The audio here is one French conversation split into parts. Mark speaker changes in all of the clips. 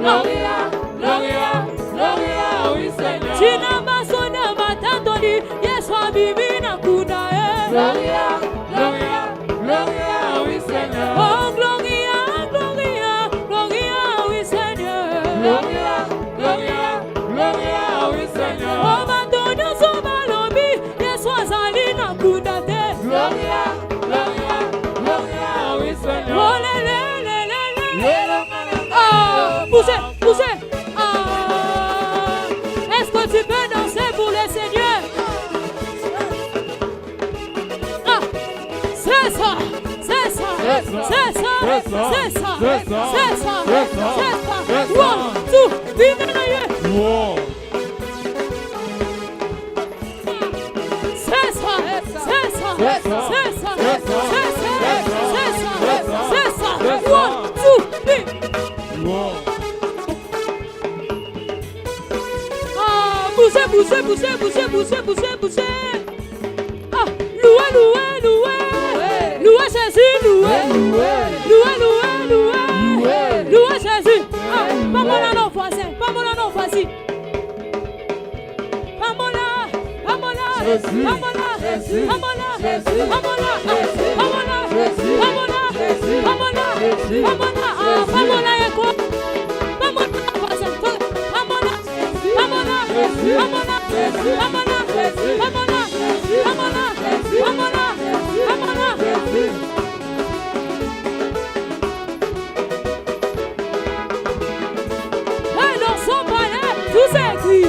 Speaker 1: Gloria, Gloria, Gloria, oui Seigneur.
Speaker 2: Tina masona matandoni, Yesu abibina kuna
Speaker 1: Gloria, Gloria, Gloria, oui Seigneur.
Speaker 2: Oh Gloria, Gloria, Gloria, oui Seigneur.
Speaker 1: Gloria, Gloria, Gloria, oui Seigneur.
Speaker 2: Oh mandonyo sobalobi, Yesu azalina kuna te.
Speaker 1: Gloria, Gloria, Gloria, oui Seigneur.
Speaker 2: Oh le le le le le. Ah, poussez, poussez. Ah, est-ce que tu peux danser pour le Seigneur? Ah, c'est ça, c'est ça, c'est ça, c'est ça, c'est ça, c'est ça, c'est ça. One, two, vive le Seigneur. C'est ça, c'est ça, c'est ça, c'est ça, c'est ça. One, two, three. Ah, bougez, bougez, bougez, bougez, bougez, bougez, bougez. Ah, louez, louez, louez. Louez Jésus, louez. Louez, louez, louez. Louez Jésus. Ah, pas mon nom voisin, pas mon nom voisin. Pas mon nom, pas mon nom, pas mon nom, pas mon nom, pas mon nom, pas mon nom, pas mon nom, pas mon nom, pas mon nom, ah, pas mon nom, quoi? Pas mon nom voisin, pas mon nom, pas mon nom, pas mon nom, pas mon nom, pas mon nom, pas mon nom, pas mon nom, pas mon nom. Et dans son palais, tout s'écrit.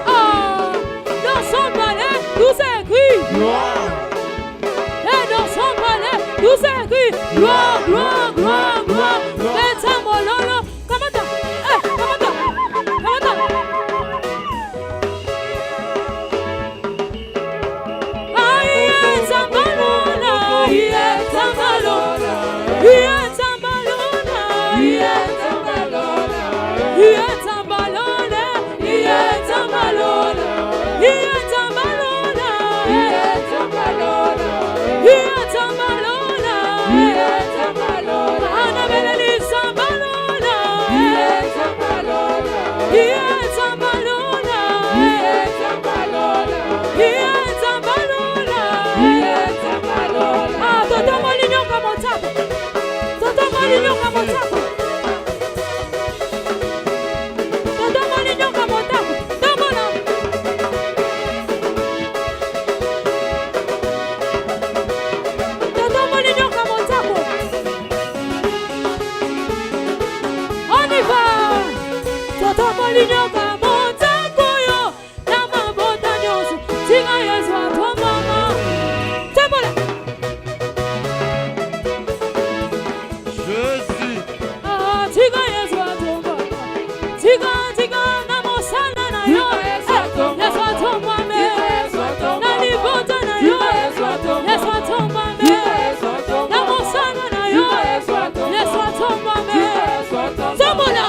Speaker 2: Ah, dans son palais, tout s'écrit. Et dans son palais, tout s'écrit. Gloire, gloire, gloire, gloire. Et ça, mon lolo. Comment ça? Comment ça? Comment ça? Ah, il est Zambalona. Il est Zambalona. Il est Zambalona. Il est Zambalona. Il est Zambalona. Il est Zambalona. Il est Zambalona. Il est Zambalona. Il est Zambalona. Il est Zambalona. Annabelle Zambalona. Il est Zambalona. Il est Zambalona. Il est Zambalona. Il est Zambalona. Il est Zambalona. Ah, Toto Moligno comme on tape. Toto Moligno comme on tape. Toto Moligno comme on tape. Tombola. Toto Moligno comme on tape. On y va. Toto Moligno comme on tape. Yo, Nama Botanyosu. Tinga Yesu atomama. Tombola. Ah, Tinga Yesu atomama. Tinga Namo Sana na yo. Yesu atomame. Nani Bota na yo. Yesu atomame. Namo Sana na yo. Yesu atomame. Tombola.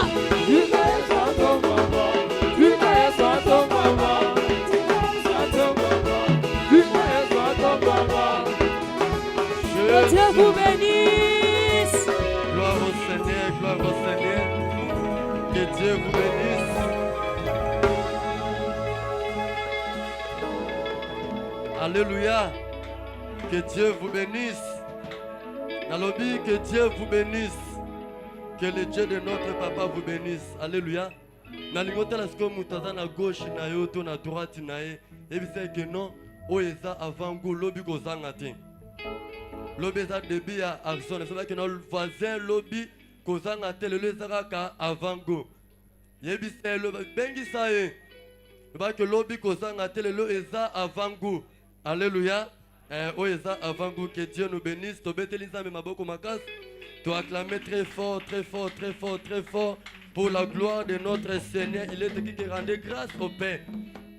Speaker 2: Que Dieu vous bénisse.
Speaker 3: Gloire au Seigneur, gloire au Seigneur. Que Dieu vous bénisse. Alléluia. Que Dieu vous bénisse. Dans le but, que Dieu vous bénisse. Que le Dieu de notre papa vous bénisse. Alléluia. Dans le côté là, ce que nous avons à gauche, na yo, to na droite, na ye. Et puis c'est que non, o eza avant goût, lobby kozangati. Lobby eza début à action. C'est vrai que nos voisins lobby kozangati le ezaka avant goût. Yebi c'est le bengi ça ye. C'est vrai que lobby kozangati le eza avant goût. Alléluia. O eza avant goût. Que Dieu nous bénisse. Tobete lisa me maboko makas. Tu acclamer très fort, très fort, très fort, très fort pour la gloire de notre Seigneur. Il est qui rendait grâce au Père.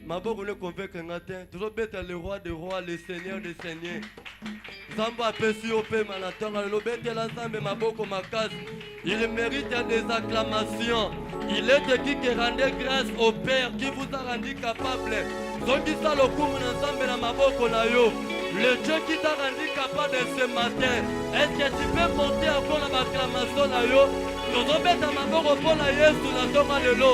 Speaker 3: Ma bonne voulait convaincre un matin. Toujours bête le roi des rois, le Seigneur des seigneurs. Zamba pesi au Père Manatonga. Le bête l'ensemble ma bonne makas. Il mérite des acclamations. Il est qui rendait grâce au Père qui vous a rendu capable. Zondi ça le cours ensemble na maboko na yo. Le Dieu qui t'a rendu capable ce matin. Est-ce que tu peux monter encore la acclamation na yo? tozobeta maboko mpona Yesu na ntongo lelo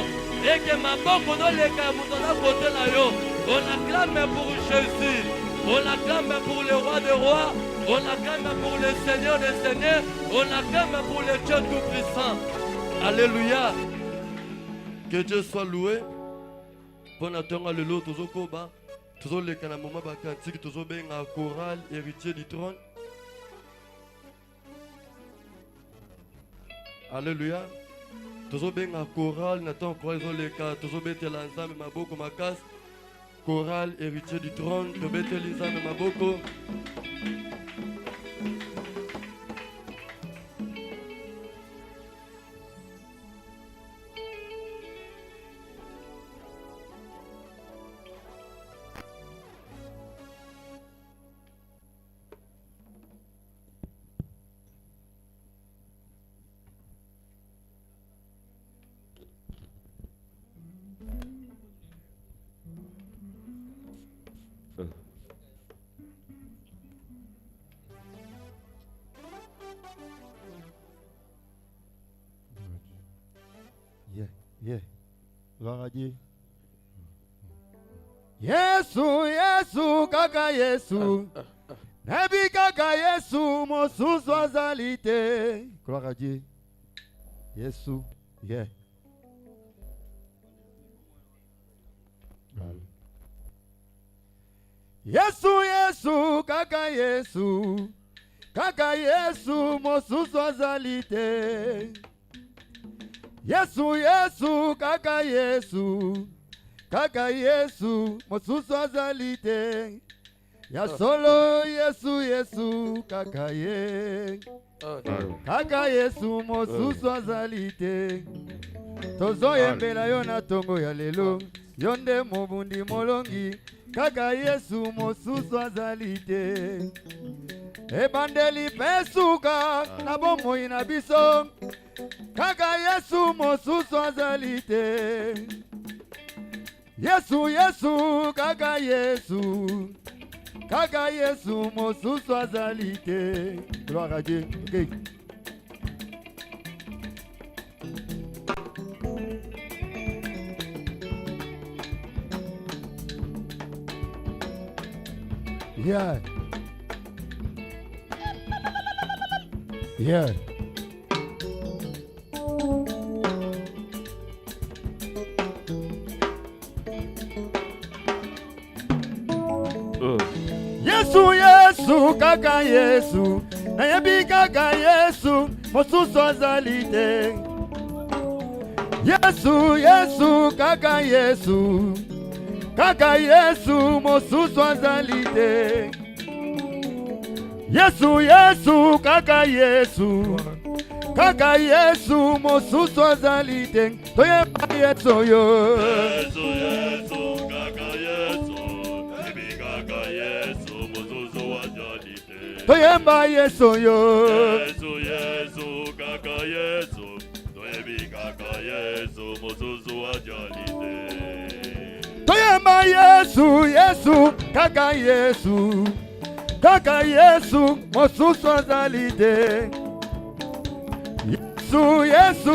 Speaker 3: eke maboko noleka ya moto na kote na yo. On acclame pour Jésus, on acclame pour le roi des rois, on acclame pour le Seigneur des seigneurs, on acclame pour le Dieu tout-puissant. Alléluia. Que Dieu soit loué. Pour ntongo lelo tozokoba tozoleka na moma bakantiki tozobenga chorale héritier du trône. Alléluia. Tozobenga chorale na ton chorale zoleka tozobetela nzambe maboko makasi. Chorale héritier du trône tobeteli nzambe maboko.
Speaker 4: Yeah. Gloire à Dieu. Yesu, kaka Yesu. Nabi kaka Yesu, mosusu azalite. Gloire à Dieu. Yesu, yeah. Yesu, kaka Yesu. Kaka Yesu, mosusu azalite. Yesu, kaka Yesu. Kaka Yesu, mosusu azalite. Ya solo Yesu, kaka ye. Kaka Yesu, mosusu azalite. Tozo yembela yo na tongo ya lelo. Yonde mobundi molongi. Kaka Yesu, mosusu azalite. Ebandeli pesuka na bomoi na biso. Kaka Yesu, mosusu azalite. Yesu, kaka Yesu. Kaka Yesu, mosusu azalite. Gloire à Dieu. Okay. Yeah. Yeah. Yesu, kaka Yesu. Nayebi kaka Yesu, mosusu azalite. Yesu, kaka Yesu. Kaka Yesu, mosusu azalite. Yesu, kaka Yesu. Kaka Yesu, mosusu azalite. Toyeba Yesu yo.
Speaker 3: Yesu, kaka Yesu. Ebi kaka Yesu, mosusu azalite.
Speaker 4: Toyeba Yesu yo.
Speaker 3: Yesu, kaka Yesu. Toyebi kaka Yesu, mosusu azalite.
Speaker 4: Toyeba Yesu, kaka Yesu. Kaka Yesu, mosusu azalite. Yesu,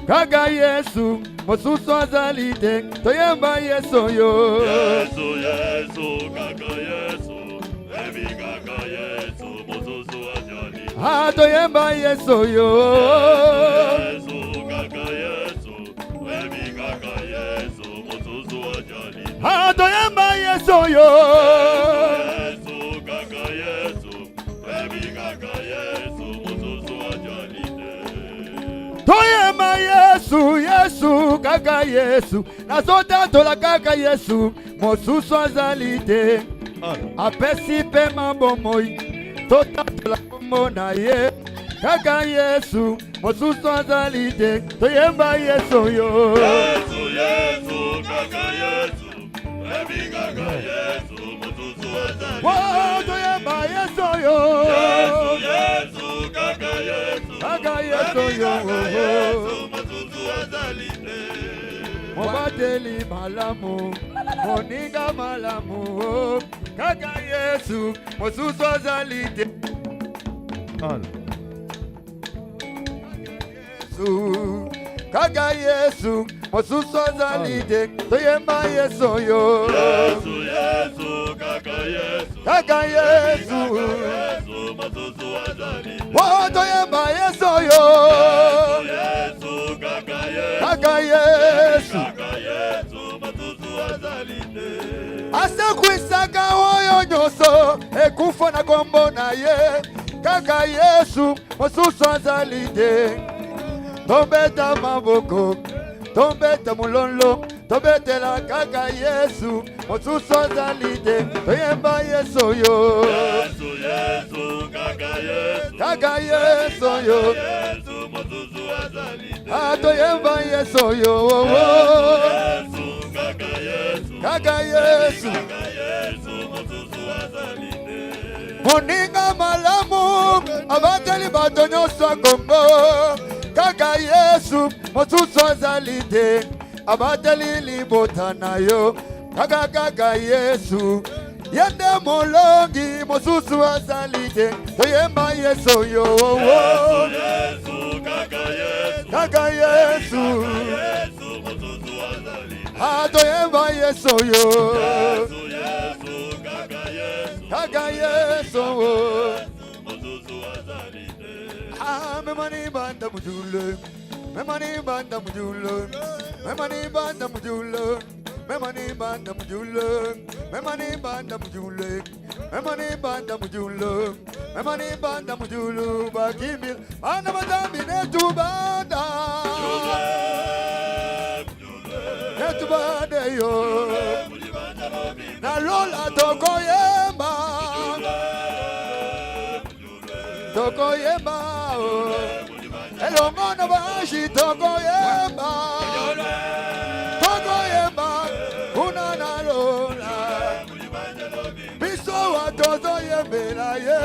Speaker 4: kaka Yesu, mosusu azalite. Toyeba Yesu yo.
Speaker 3: Yesu, kaka Yesu. Ebi kaka Yesu, mosusu azalite.
Speaker 4: Toyeba Yesu yo.
Speaker 3: Yesu, kaka Yesu. Ebi kaka Yesu, mosusu azalite.
Speaker 4: Toyeba Yesu yo.
Speaker 3: Yesu, kaka Yesu. Ebi kaka Yesu, mosusu azalite.
Speaker 4: Toyeba Yesu, kaka Yesu. Nazota tola kaka Yesu, mosusu azalite. Apesi pe mabomoi, tota tola kombo na ye. Kaka Yesu, mosusu azalite. Toyeba Yesu yo.
Speaker 3: Yesu, kaka Yesu. Ebi kaka Yesu, mosusu azalite.
Speaker 4: Toyeba Yesu yo.
Speaker 3: Yesu, kaka Yesu.
Speaker 4: Kaka Yesu yo.
Speaker 3: Mosusu azalite.
Speaker 4: Mobateli malamu, moninga malamu. Kaka Yesu, mosusu azalite. Yesu. Kaka Yesu, mosusu azalide, toyemba Yesu yo.
Speaker 5: Yesu, Yesu, kaka Yesu.
Speaker 4: Kaka Yesu,
Speaker 5: Yesu, mosusu azalide.
Speaker 4: oh toyemba Yesu yo.
Speaker 5: Yesu, kaka Yesu.
Speaker 4: Kaka Yesu,
Speaker 5: Kaka Yesu, mosusu azalide.
Speaker 4: ase kwisaka oyo nyoso, ekufa na kombo na ye. Kaka Yesu, mosusu azalide. Tombeta maboko, tombeta mulonlo, tombetela kaka Yesu, mosusu azalide, toyemba Yesu yo.
Speaker 5: Yesu, Yesu, kaka Yesu.
Speaker 4: Kaka Yesu yo.
Speaker 5: Yesu, mosusu azalide.
Speaker 4: Toyemba Yesu yo.
Speaker 5: Yesu, kaka Yesu.
Speaker 4: Kaka Yesu.
Speaker 5: Kaka Yesu, mosusu azalide.
Speaker 4: Moninga malamu, abateli bato nyonso Kongo. Kaka Yesu, mosusu azalide, abateli libota na yo. Kaka Yesu, yende molongi, mosusu azalide, toyemba Yesu yo.
Speaker 5: Yesu, kaka Yesu.
Speaker 4: Kaka Yesu,
Speaker 5: Yesu, mosusu azalide.
Speaker 4: toyemba Yesu yo.
Speaker 5: Yesu, Yesu, kaka Yesu.
Speaker 4: Kaka Yesu,
Speaker 5: Mosusu azalide.
Speaker 4: memani banda mujule, memani banda mujule, memani banda mujule, memani banda mujule, memani banda mujule, memani banda mujule, memani banda mujulu, bakimil, banda madambi netu banda, netu banda yo, na lola toko yemba, toko yemba. Elongona bashi tokoyemba, tokoyemba, unana lola, biso watoto yembela ye,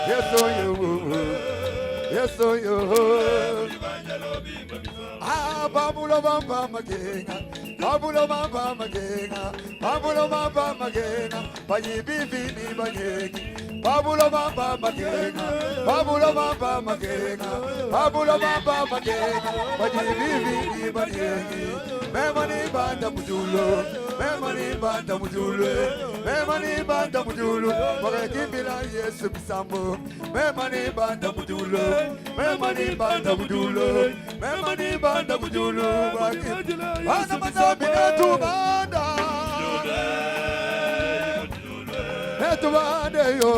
Speaker 4: yeso yo, yeso yo. Babulo bamba magenga, babulo bamba magenga, babulo bamba magenga, bayibibi ni banyegi. Babulo bamba magenga, babulo bamba magenga, babulo bamba magenga, bajibibi ni banyegi. Memani banda mujulo, memani banda mujulo, memani banda mujulo, bagakimbila Yesu bisambo. Memani banda mujulo, memani banda mujulo, memani banda mujulo, bagakimbila Yesu bisambo. Banda netu banda yo,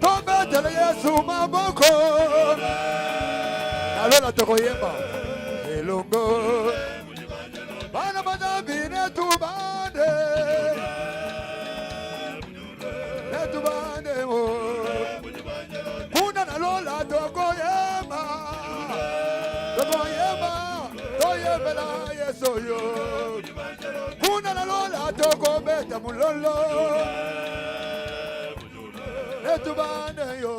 Speaker 4: tombetele Yesu maboko, alola tokoyemba elongo, bana madambi netu bande, netu bande mo, kuna nalola tokoyemba, tokoyemba, toyembela Yesu yo. Kuna la lola toko beta mulolo, etubane yo.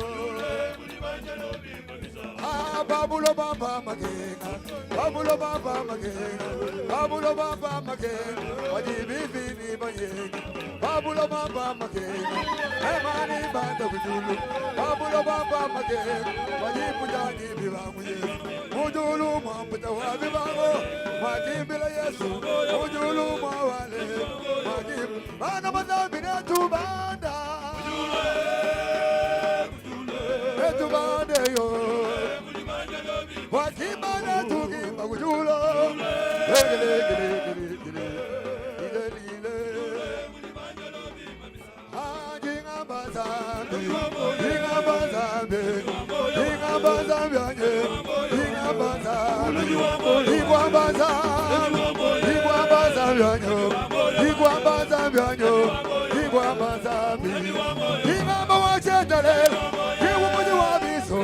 Speaker 4: Babulo bamba magenga, babulo bamba magenga, babulo bamba magenga, wajibibi ni banyegi, babulo bamba magenga, emani banda kujulu, babulo bamba magenga, wajibujani bibanguye, mujulu mamputa wabibango, wajimbila Yesu, mujulu mawale, wajib, mana madambi netubanda, netubande yo. Wakimana tukimba kujulo, legele gele gele gele, jinga bazambe, jinga bazambe, jinga bazambe anye, jinga bazambe, igwa bazambe, igwa bazambe anye, igwa bazambe anye, igwa bazambe, jinga bawachetele, iwu muji wabiso.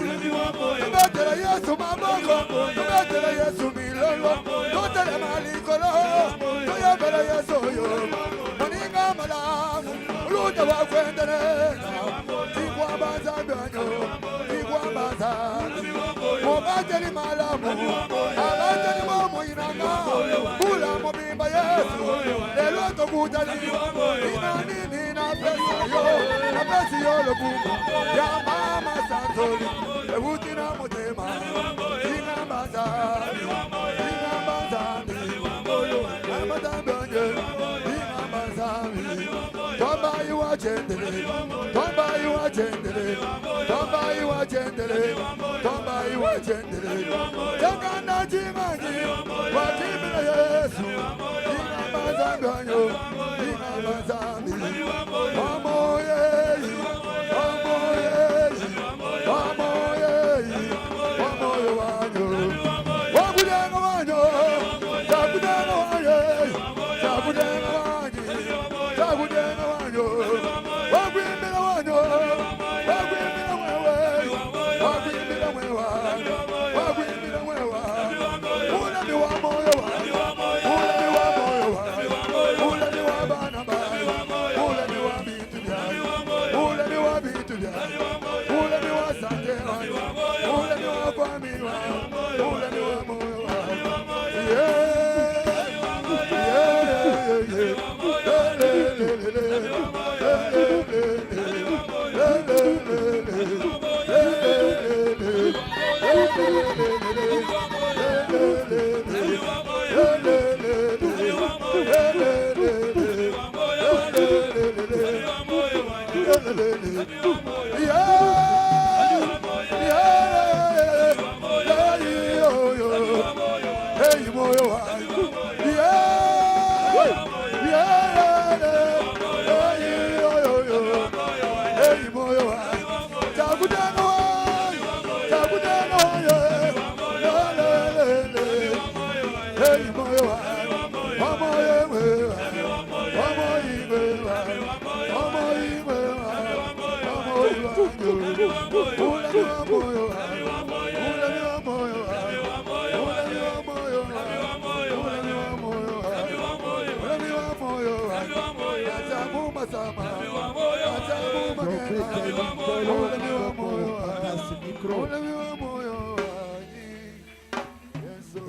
Speaker 4: Tumetele Yesu maboko, tumetele Yesu milolo, tutele malikolo, tuyembele Yesu yo. Maninga malamu, uluja wakwendele, igwa bazambi anyo, igwa bazambi. Mubateli malamu, abateli momo inanga, kula mobimba Yesu, lelo tokutali, inani nina pesa yo, na pesa Siolo Buma, Ya Mama Santoli, Ebutina Motema, Ina Bazani, Ina Bazani, Ramadan Banye, Ina Bazani, Tomba you are gently, Tomba you are gently, Tomba you are gently, Tomba you are gently, Tangana Jimani, Wakimina Yesu, Ina Bazani, Ina Bazani, Amoye.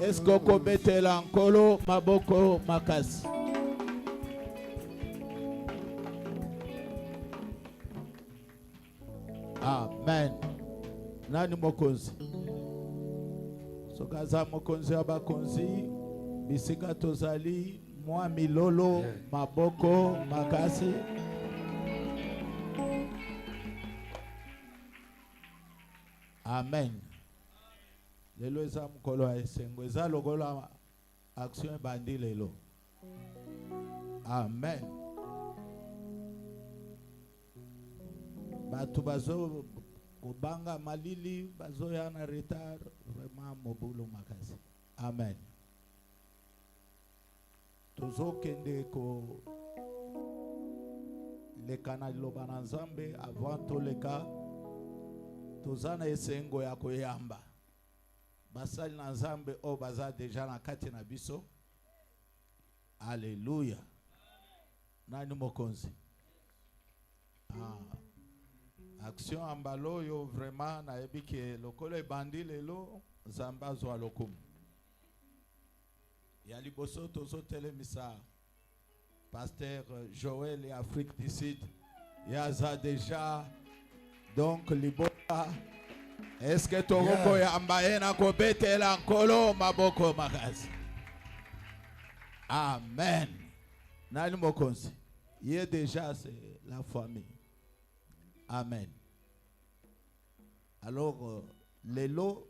Speaker 6: Eskoko betela nkolo maboko makasi. Amen. Nani mokonzi? Sokaza mokonzi abakonzi bisika tozali mwa milolo maboko makasi. Amen. Lelo eza mukolo ya esengo eza lokola action bandi lelo. Amen. Batu bazo kubanga malili bazo ya na retard vraiment mobulu makasi. Amen. Tozo kende ko le canal lobana nzambe avant to leka tozana esengo ya koyamba. Basali na nzambe o baza deja na kati na biso. Alléluia. Nani mokonzi? Action ambalo yo vraiment na ebike lokolo ebandi lelo zamba zo alokum. Ya liboso tozo telemisa Pasteur Joël et Afrique du Sud. Ya za deja donc libola. Est-ce que Toroko yamba ena ko betela nkolo maboko makasi? Amen. Nani mokonzi? Yé déjà c'est la famille. Amen. Alors lelo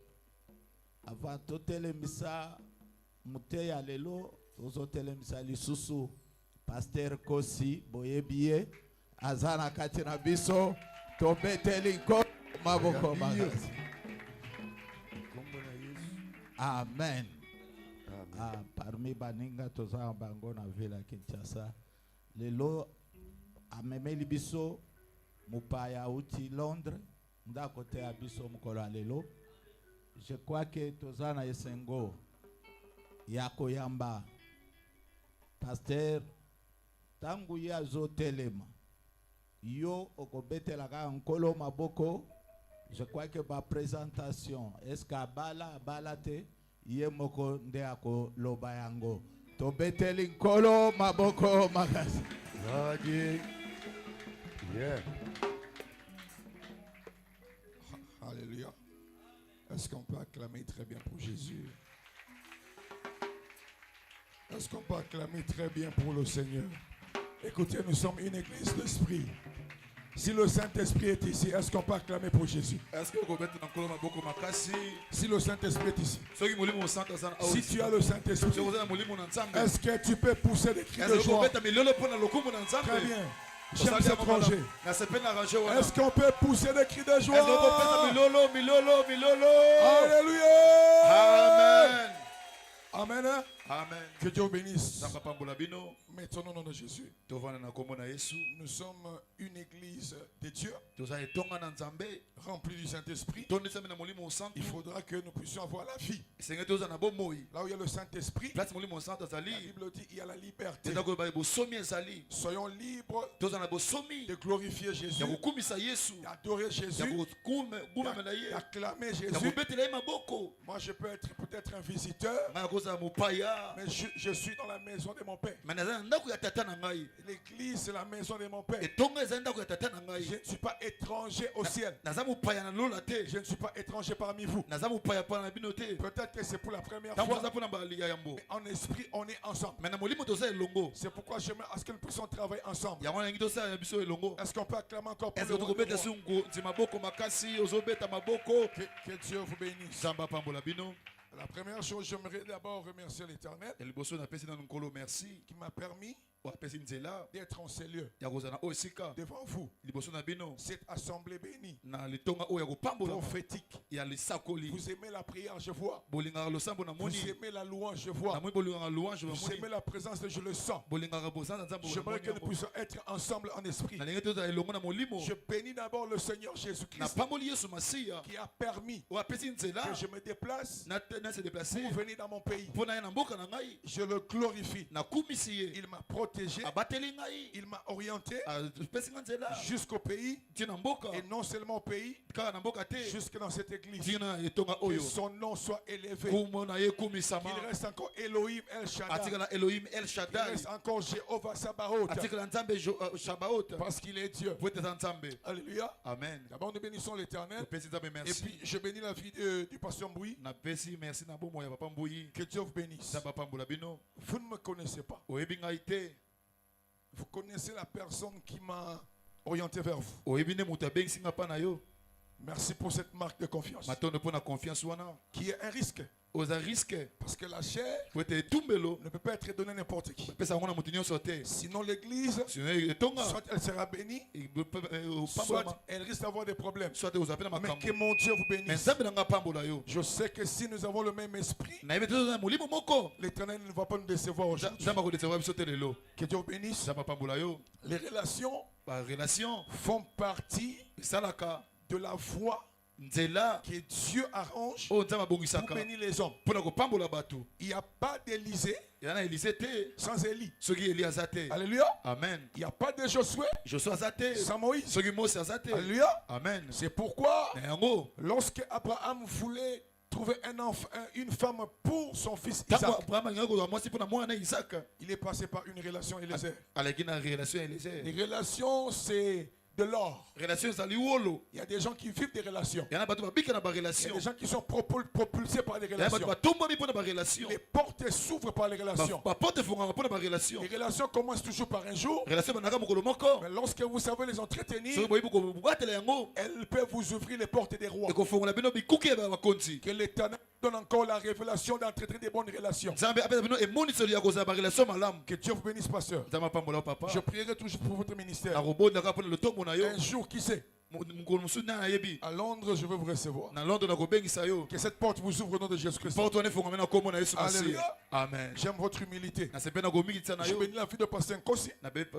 Speaker 6: avant to telemisa muteya lelo tozo telemisa lisusu Pasteur Kosi boyebiye azana kati na biso to beteli nkolo maboko makasi. Amen. Parmi baninga toza bango na vila Kinshasa lelo amemeli biso mupaya uti Londres ndako te abiso mukolo lelo. Je crois que toza na esengo ya koyamba Pasteur tangu ya zo telema yo okobetela ka nkolo maboko. Je crois que ma présentation est-ce bala te ye moko nde ako loba yango to beteli nkolo maboko makasi.
Speaker 4: Yeah. Est-ce qu'on peut acclamer très bien pour Jésus? Est-ce qu'on peut acclamer très bien pour le Seigneur? Écoutez, nous sommes une église d'esprit. Si le Saint-Esprit est ici, est-ce qu'on peut acclamer pour Jésus?
Speaker 7: Est-ce que vous mettez dans le maboko makasi?
Speaker 4: Si le Saint-Esprit est ici,
Speaker 7: Soki mulimo musanta sana
Speaker 4: si tu as le Saint-Esprit,
Speaker 7: Soki oza na mulimo na nzambe.
Speaker 4: est-ce que tu peux pousser des cris de
Speaker 7: Est-ce que
Speaker 4: joie?
Speaker 7: vous mettez milolo pona lokumu na nzambe?
Speaker 4: Très bien. J'aime
Speaker 7: Osali
Speaker 4: cette
Speaker 7: ya mabala.
Speaker 4: rangée.
Speaker 7: Na sepe na rangée wana.
Speaker 4: Est-ce qu'on peut pousser des cris de
Speaker 7: Est-ce que vous mettez
Speaker 4: joie?
Speaker 7: milolo?
Speaker 4: Alléluia.
Speaker 7: Amen.
Speaker 4: Amen. Hein?
Speaker 7: Amen.
Speaker 4: Que Dieu vous bénisse.
Speaker 7: Nzambe apambola bino.
Speaker 4: Mettons-nous au nom de Jésus.
Speaker 7: Tovana na kombo na Yesu.
Speaker 4: Nous sommes une église de Dieu
Speaker 7: Toza etonga na nzambe.
Speaker 4: remplie du Saint-Esprit.
Speaker 7: Tondisami na mulimo santo.
Speaker 4: Il faudra que nous puissions avoir la vie.
Speaker 7: Senge toza na bomoi.
Speaker 4: Là où il y a le Saint-Esprit,
Speaker 7: Place mulimo santo
Speaker 4: la
Speaker 7: azali.
Speaker 4: Bible dit il y a la liberté.
Speaker 7: Tenda ko ba bosomi ezali.
Speaker 4: Soyons libres
Speaker 7: Toza na bosomi.
Speaker 4: de glorifier Jésus,
Speaker 7: Ya kokumisa Yesu.
Speaker 4: d'adorer
Speaker 7: Ya
Speaker 4: Jésus,
Speaker 7: kokumela ye.
Speaker 4: d'acclamer
Speaker 7: Ya
Speaker 4: Jésus.
Speaker 7: kobetela ye maboko.
Speaker 4: Moi, je peux être peut-être un visiteur,
Speaker 7: Ngai akozala mopaya.
Speaker 4: mais je suis dans la maison de mon Père.
Speaker 7: Mais naza na ndako ya tata na ngai.
Speaker 4: L'église, c'est la maison de mon Père.
Speaker 7: Etonga ezali ndako ya tata na ngai.
Speaker 4: Je ne suis pas étranger au ciel.
Speaker 7: Naza mopaya na lola te.
Speaker 4: Je ne suis pas étranger parmi vous.
Speaker 7: Naza mopaya pa na bino te.
Speaker 4: Peut-être que c'est pour la première
Speaker 7: Ntango
Speaker 4: fois.
Speaker 7: toza mpona mbala ya yambo.
Speaker 4: Mais en esprit, on est ensemble.
Speaker 7: Mais na molimo toza elongo.
Speaker 4: C'est pourquoi j'aimerais à ce que nous puissions travailler ensemble.
Speaker 7: Yango nangi tosala biso elongo.
Speaker 4: Est-ce qu'on peut acclamer encore pour
Speaker 7: Est-ce
Speaker 4: le
Speaker 7: que
Speaker 4: roi des
Speaker 7: tokobeta
Speaker 4: rois?
Speaker 7: sungu nti maboko makasi ozobeta maboko.
Speaker 4: Que Dieu vous bénisse.
Speaker 7: Nzambe apambola bino.
Speaker 4: La première chose, j'aimerais d'abord remercier l'Éternel
Speaker 7: Ya liboso napesi nanu nkolo merci.
Speaker 4: qui m'a permis
Speaker 7: Apesi nzela
Speaker 4: d'être en ces lieux
Speaker 7: ya kozala na oyo esika.
Speaker 4: devant vous.
Speaker 7: Liboso na bino
Speaker 4: Cette assemblée bénie,
Speaker 7: na litonga oyo ya kopambola
Speaker 4: prophétique.
Speaker 7: ya lisakoli.
Speaker 4: Vous aimez la prière, je vois.
Speaker 7: Bolingaka losambo na
Speaker 4: Vous
Speaker 7: moni.
Speaker 4: aimez la louange, je
Speaker 7: Na
Speaker 4: vois.
Speaker 7: moni bolingaka louange na
Speaker 4: Vous aimez
Speaker 7: moni.
Speaker 4: la présence de je le sens.
Speaker 7: Bolingaka bosanza nzambe na
Speaker 4: J'aimerais que nous
Speaker 7: moni.
Speaker 4: puissions être ensemble en esprit.
Speaker 7: Na ndenge tozala elongo na molimo.
Speaker 4: Je bénis d'abord le Seigneur
Speaker 7: Na
Speaker 4: Jésus-Christ
Speaker 7: pamboli Yesu Masiya.
Speaker 4: qui a permis
Speaker 7: Oyo apesi nzela.
Speaker 4: que je me déplace
Speaker 7: Na se déplacer.
Speaker 4: pour venir dans mon pays.
Speaker 7: Mpo na ye na mboka na ngai.
Speaker 4: Je le glorifie.
Speaker 7: Nakumisi ye.
Speaker 4: Il m'a protégé,
Speaker 7: Abateli ngai.
Speaker 4: il m'a orienté
Speaker 7: Apesi nga nzela.
Speaker 4: jusqu'au pays
Speaker 7: Ti na mboka.
Speaker 4: et non seulement au pays,
Speaker 7: Kaka na mboka te.
Speaker 4: jusque dans cette église.
Speaker 7: Ti na etonga
Speaker 4: Que
Speaker 7: oyo.
Speaker 4: son nom soit élevé.
Speaker 7: Kombo na ye kumisama.
Speaker 4: Qu'il reste encore Elohim El Shaddai.
Speaker 7: Atikala Elohim El
Speaker 4: Qu'il
Speaker 7: Shaddai.
Speaker 4: reste encore Jéhovah Sabaoth.
Speaker 7: Atikala nzambe Shabaoth.
Speaker 4: Parce qu'il est Dieu.
Speaker 7: Po ete eza nzambe.
Speaker 4: Alléluia.
Speaker 7: Amen.
Speaker 4: D'abord, nous bénissons l'Éternel.
Speaker 7: Topesi nzambe
Speaker 4: Et
Speaker 7: merci.
Speaker 4: puis, je bénis la vie du pasteur Mbouy.
Speaker 7: Napesi merci na bomoi ya papa Mbuyi.
Speaker 4: Que Dieu vous bénisse.
Speaker 7: Nzambe apambola bino.
Speaker 4: Vous ne me connaissez pas.
Speaker 7: Oyebi ngai te.
Speaker 4: Vous connaissez la personne qui m'a orienté vers vous.
Speaker 7: Oyebi nde moto abengisi nga mpa na yo.
Speaker 4: Merci pour cette marque de confiance.
Speaker 7: Matondo mpo na confiance wana.
Speaker 4: Qui est un risque.
Speaker 7: Oza risque.
Speaker 4: Parce que la chair
Speaker 7: Po ete etumbelo.
Speaker 4: ne peut pas être donnée à n'importe qui.
Speaker 7: Pesa yango na moto nyonso te.
Speaker 4: Sinon, l'église,
Speaker 7: Sinon etonga.
Speaker 4: soit elle sera bénie, soit
Speaker 7: Opambolama.
Speaker 4: elle risque d'avoir des problèmes.
Speaker 7: Soit oza pe na
Speaker 4: Mais que
Speaker 7: makambo.
Speaker 4: mon Dieu vous
Speaker 7: Mais
Speaker 4: bénisse.
Speaker 7: nzambe na nga apambola yo.
Speaker 4: Je sais que si nous avons le même esprit,
Speaker 7: Nayebi te toza na molimo moko.
Speaker 4: l'Éternel ne va pas nous décevoir aujourd'hui.
Speaker 7: Nzambe akodesewa biso te lelo.
Speaker 4: Que Dieu vous bénisse.
Speaker 7: Nzambe apambola yo.
Speaker 4: Les relations
Speaker 7: Barelation
Speaker 4: font partie
Speaker 7: esalaka
Speaker 4: de la voie
Speaker 7: nzela
Speaker 4: que Dieu arrange
Speaker 7: oyo nzambe
Speaker 4: pour
Speaker 7: abongisaka
Speaker 4: bénir les hommes.
Speaker 7: mpona kopambola bato.
Speaker 4: Il n'y a pas d'Élysée
Speaker 7: eza na elise te
Speaker 4: sans Élie.
Speaker 7: soki eli aza te.
Speaker 4: Alléluia.
Speaker 7: Amen.
Speaker 4: Il n'y a pas de Josué
Speaker 7: Joshua aza te
Speaker 4: sans Moïse.
Speaker 7: soki mose aza te.
Speaker 4: Alléluia.
Speaker 7: Amen.
Speaker 4: C'est pourquoi,
Speaker 7: Na yango
Speaker 4: lorsque Abraham voulait trouver une femme pour son fils
Speaker 7: ntango
Speaker 4: Isaac,
Speaker 7: abraham alingi kozwa mwasi mpona mwana na isaka
Speaker 4: il est passé par une relation Éliezer.
Speaker 7: aleki na relation ya elise.
Speaker 4: Les relations, c'est de l'or.
Speaker 7: relation ezali wolo.
Speaker 4: Il y a des gens qui vivent des relations.
Speaker 7: yana bato babika na
Speaker 4: Il y a
Speaker 7: barelation.
Speaker 4: des gens qui sont propulsés par des
Speaker 7: yana bato
Speaker 4: relations.
Speaker 7: batombami mpona barelation.
Speaker 4: Les portes s'ouvrent par les relations.
Speaker 7: baporte efungaka mpona barelation.
Speaker 4: Les relations commencent toujours par un jour,
Speaker 7: relation banaka mokolo moko
Speaker 4: mais lorsque vous savez les entretenir,
Speaker 7: soki boyebi kobatela yango
Speaker 4: elles peuvent vous ouvrir les portes des rois.
Speaker 7: ekofongola bino bikuke ya bakonzi.
Speaker 4: Que l'Éternel donne encore la révélation d'entretenir des bonnes relations.
Speaker 7: nzambe apesa bino emoniseli ya kozala barelation malamu.
Speaker 4: Que Dieu vous bénisse, pasteur.
Speaker 7: nzambe apambola yo papa.
Speaker 4: Je prierai toujours pour votre ministère.
Speaker 7: nakobondaka mpona lotombo na yo.
Speaker 4: Un jour, qui sait,
Speaker 7: mokolo mosusu nani ayebi.
Speaker 4: à Londres, je veux vous recevoir.
Speaker 7: na londres nakobengisa yo.
Speaker 4: Que cette porte vous ouvre au nom de Jésus-Christ.
Speaker 7: porte wana efungami na kombo na yesu
Speaker 4: Alléluia.
Speaker 7: masiya. amen.
Speaker 4: J'aime votre humilité.
Speaker 7: nasepe nakomikitisa na
Speaker 4: Je
Speaker 7: yo.
Speaker 4: bénis la vie de pasteur Nkosi,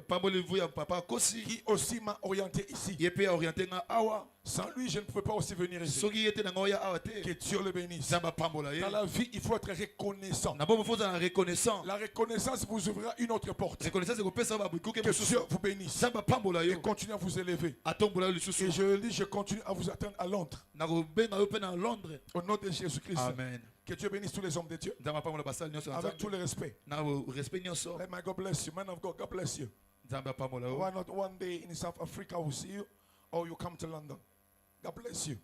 Speaker 7: pamboli vu ya papa kosi.
Speaker 4: qui aussi m'a orienté ici.
Speaker 7: ye mpe aoriente nga awa.
Speaker 4: Sans lui, je ne pouvais pas aussi venir ici.
Speaker 7: soki ye te na nga oya awa
Speaker 4: Que
Speaker 7: te.
Speaker 4: Dieu le bénisse.
Speaker 7: nzambe apambola ye.
Speaker 4: Dans la vie, il faut être reconnaissant.
Speaker 7: na bomoi fo ozala reconnaissant.
Speaker 4: La reconnaissance vous ouvrira une autre porte.
Speaker 7: reconnaissance ekopesa babikuke
Speaker 4: Que
Speaker 7: mosusu.
Speaker 4: Dieu vous bénisse.
Speaker 7: nzambe apambola
Speaker 4: Et
Speaker 7: yo.
Speaker 4: continue à vous élever.
Speaker 7: atombola yo
Speaker 4: Et
Speaker 7: lisusu.
Speaker 4: je le dis, je continue à vous attendre à Londres.
Speaker 7: nakobenga yo mpe na londres.
Speaker 4: Au nom de Jésus-Christ.
Speaker 7: amen.
Speaker 4: Que Dieu bénisse tous les hommes de Dieu.
Speaker 7: nzambe apambola basali nyonso na
Speaker 4: Avec tout
Speaker 7: nzambe.
Speaker 4: le respect.
Speaker 7: na respect nyonso.
Speaker 4: Let my God bless you. Man of God, God bless you.
Speaker 7: nzambe apambola yo.
Speaker 4: Why not one day in South Africa we'll see you or you come to London. God bless you.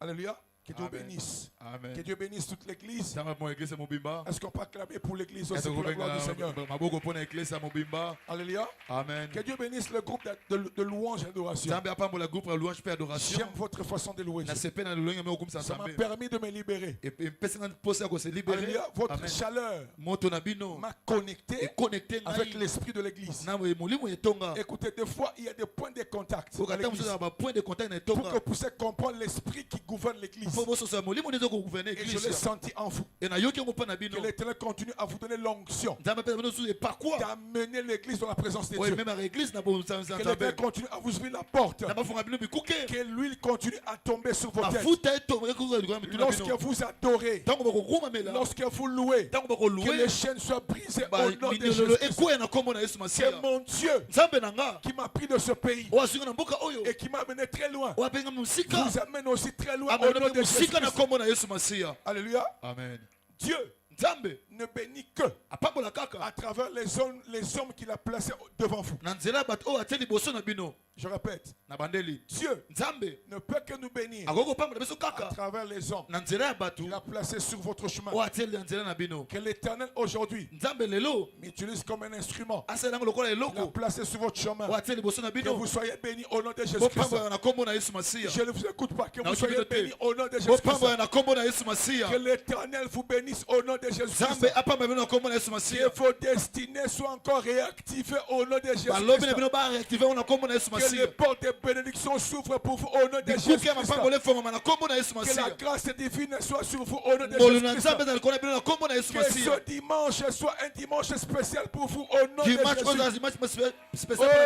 Speaker 4: Alléluia. Que Dieu
Speaker 7: Amen.
Speaker 4: bénisse.
Speaker 7: Amen.
Speaker 4: Que Dieu bénisse toute l'église.
Speaker 7: Nzambe mon église mobimba.
Speaker 4: Est-ce qu'on peut acclamer pour l'église aussi,
Speaker 7: Est-ce
Speaker 4: pour la gloire du Seigneur?
Speaker 7: maboko pona église mobimba.
Speaker 4: Alléluia.
Speaker 7: Amen.
Speaker 4: Que Dieu bénisse le groupe de louange et d'adoration.
Speaker 7: Nzambe apambola groupe ya louange pe adoration.
Speaker 4: J'aime votre façon de louer.
Speaker 7: Na sepe na lolenge me okumisa
Speaker 4: Ça m'a
Speaker 7: Nzambe.
Speaker 4: permis de me libérer.
Speaker 7: Et pesa na posa ko se libérer.
Speaker 4: Alléluia. Votre
Speaker 7: Amen.
Speaker 4: chaleur
Speaker 7: Moto na bino.
Speaker 4: m'a
Speaker 7: Et
Speaker 4: connecté
Speaker 7: connecté
Speaker 4: avec l'esprit de l'église.
Speaker 7: na molimo etonga.
Speaker 4: Écoutez, des fois, il y a des points de contact
Speaker 7: Faut
Speaker 4: à
Speaker 7: que
Speaker 4: l'église.
Speaker 7: tu aies un point de contact na
Speaker 4: Pour que
Speaker 7: etonga.
Speaker 4: vous puissiez comprendre l'esprit qui gouverne l'église.
Speaker 7: Faut bosso sa molimo nezo ko gouverner
Speaker 4: Et je l'ai
Speaker 7: église.
Speaker 4: senti en vous.
Speaker 7: Et na yoki mo pa na
Speaker 4: Que
Speaker 7: bino.
Speaker 4: l'Éternel continue à vous donner l'onction
Speaker 7: Nzambe pesa bino sous et par quoi?
Speaker 4: d'amener l'église dans la présence de
Speaker 7: Ouais,
Speaker 4: Dieu.
Speaker 7: même à l'église na bon
Speaker 4: Que l'Éternel continue à vous ouvrir la porte.
Speaker 7: na bafunga bino bikuke.
Speaker 4: Que l'huile continue à tomber sur vos têtes.
Speaker 7: Mafuta etombe ko ko ko
Speaker 4: Lorsque vous adorez,
Speaker 7: Tango bako kuma mela.
Speaker 4: lorsque vous louez,
Speaker 7: Tango bako
Speaker 4: que
Speaker 7: louer.
Speaker 4: les chaînes soient brisées
Speaker 7: Ba
Speaker 4: au nom de
Speaker 7: minololo
Speaker 4: Jésus.
Speaker 7: ekoya na kombo na Yesu
Speaker 4: C'est
Speaker 7: Masiya.
Speaker 4: mon Dieu
Speaker 7: Nzambe na nga.
Speaker 4: qui m'a pris de ce pays
Speaker 7: O asinga na mboka oyo.
Speaker 4: et qui m'a amené très loin.
Speaker 7: O apenga musika.
Speaker 4: Vous amène aussi très loin au
Speaker 7: Amena
Speaker 4: nom de Jésus.
Speaker 7: musika na kombo na Yesu Masiya.
Speaker 4: Alléluia.
Speaker 7: Amen.
Speaker 4: Dieu
Speaker 7: Nzambe
Speaker 4: ne bénit que
Speaker 7: apambola kaka.
Speaker 4: à travers les hommes qu'il a placés devant vous.
Speaker 7: Na nzela bato o ateli boso na bino.
Speaker 4: Je répète,
Speaker 7: Na bandeli.
Speaker 4: Dieu
Speaker 7: Nzambe
Speaker 4: ne peut que nous bénir
Speaker 7: akoko pambola biso
Speaker 4: à
Speaker 7: kaka.
Speaker 4: travers les hommes
Speaker 7: Na nzela ya bato
Speaker 4: qu'il a placés sur votre chemin.
Speaker 7: o ateli na nzela na bino.
Speaker 4: Que l'Éternel aujourd'hui
Speaker 7: Nzambe lelo
Speaker 4: m'utilise comme un instrument.
Speaker 7: asala ngo lokola
Speaker 4: Il a
Speaker 7: eloko.
Speaker 4: placé sur votre chemin.
Speaker 7: O ateli boso na
Speaker 4: Que
Speaker 7: bino.
Speaker 4: vous soyez bénis au nom de
Speaker 7: Bo
Speaker 4: Jésus-Christ.
Speaker 7: pambola na kombo na Yesu Masiya.
Speaker 4: Je ne vous écoute pas. Que
Speaker 7: Non,
Speaker 4: vous soyez
Speaker 7: tu peux
Speaker 4: bénis au nom de
Speaker 7: Bo
Speaker 4: Jésus-Christ.
Speaker 7: pambola na kombo na Yesu Masiya.
Speaker 4: Que l'Éternel vous bénisse au nom de
Speaker 7: Nzambe
Speaker 4: Jésus-Christ.
Speaker 7: apambola bino na kombo na Yesu
Speaker 4: Que
Speaker 7: Masiya.
Speaker 4: vos destinées soient encore réactivées au nom de
Speaker 7: Balobi na
Speaker 4: Jésus-Christ.
Speaker 7: bino ba réactiver na kombo na Yesu
Speaker 4: Que les
Speaker 7: Masiya.
Speaker 4: portes de bénédiction s'ouvrent pour vous au nom de
Speaker 7: Bikuke ya
Speaker 4: Jésus-Christ.
Speaker 7: mapambola efongama na kombo na Yesu
Speaker 4: Que la
Speaker 7: Masiya.
Speaker 4: grâce divine soit sur vous au nom de
Speaker 7: Molu na
Speaker 4: Jésus-Christ.
Speaker 7: Nzambe ezali kona bino na kombo na Yesu
Speaker 4: Que
Speaker 7: Masiya.
Speaker 4: ce dimanche soit un dimanche spécial pour vous au nom de
Speaker 7: Dimanche oyo
Speaker 4: Jésus.
Speaker 7: dimanche spécial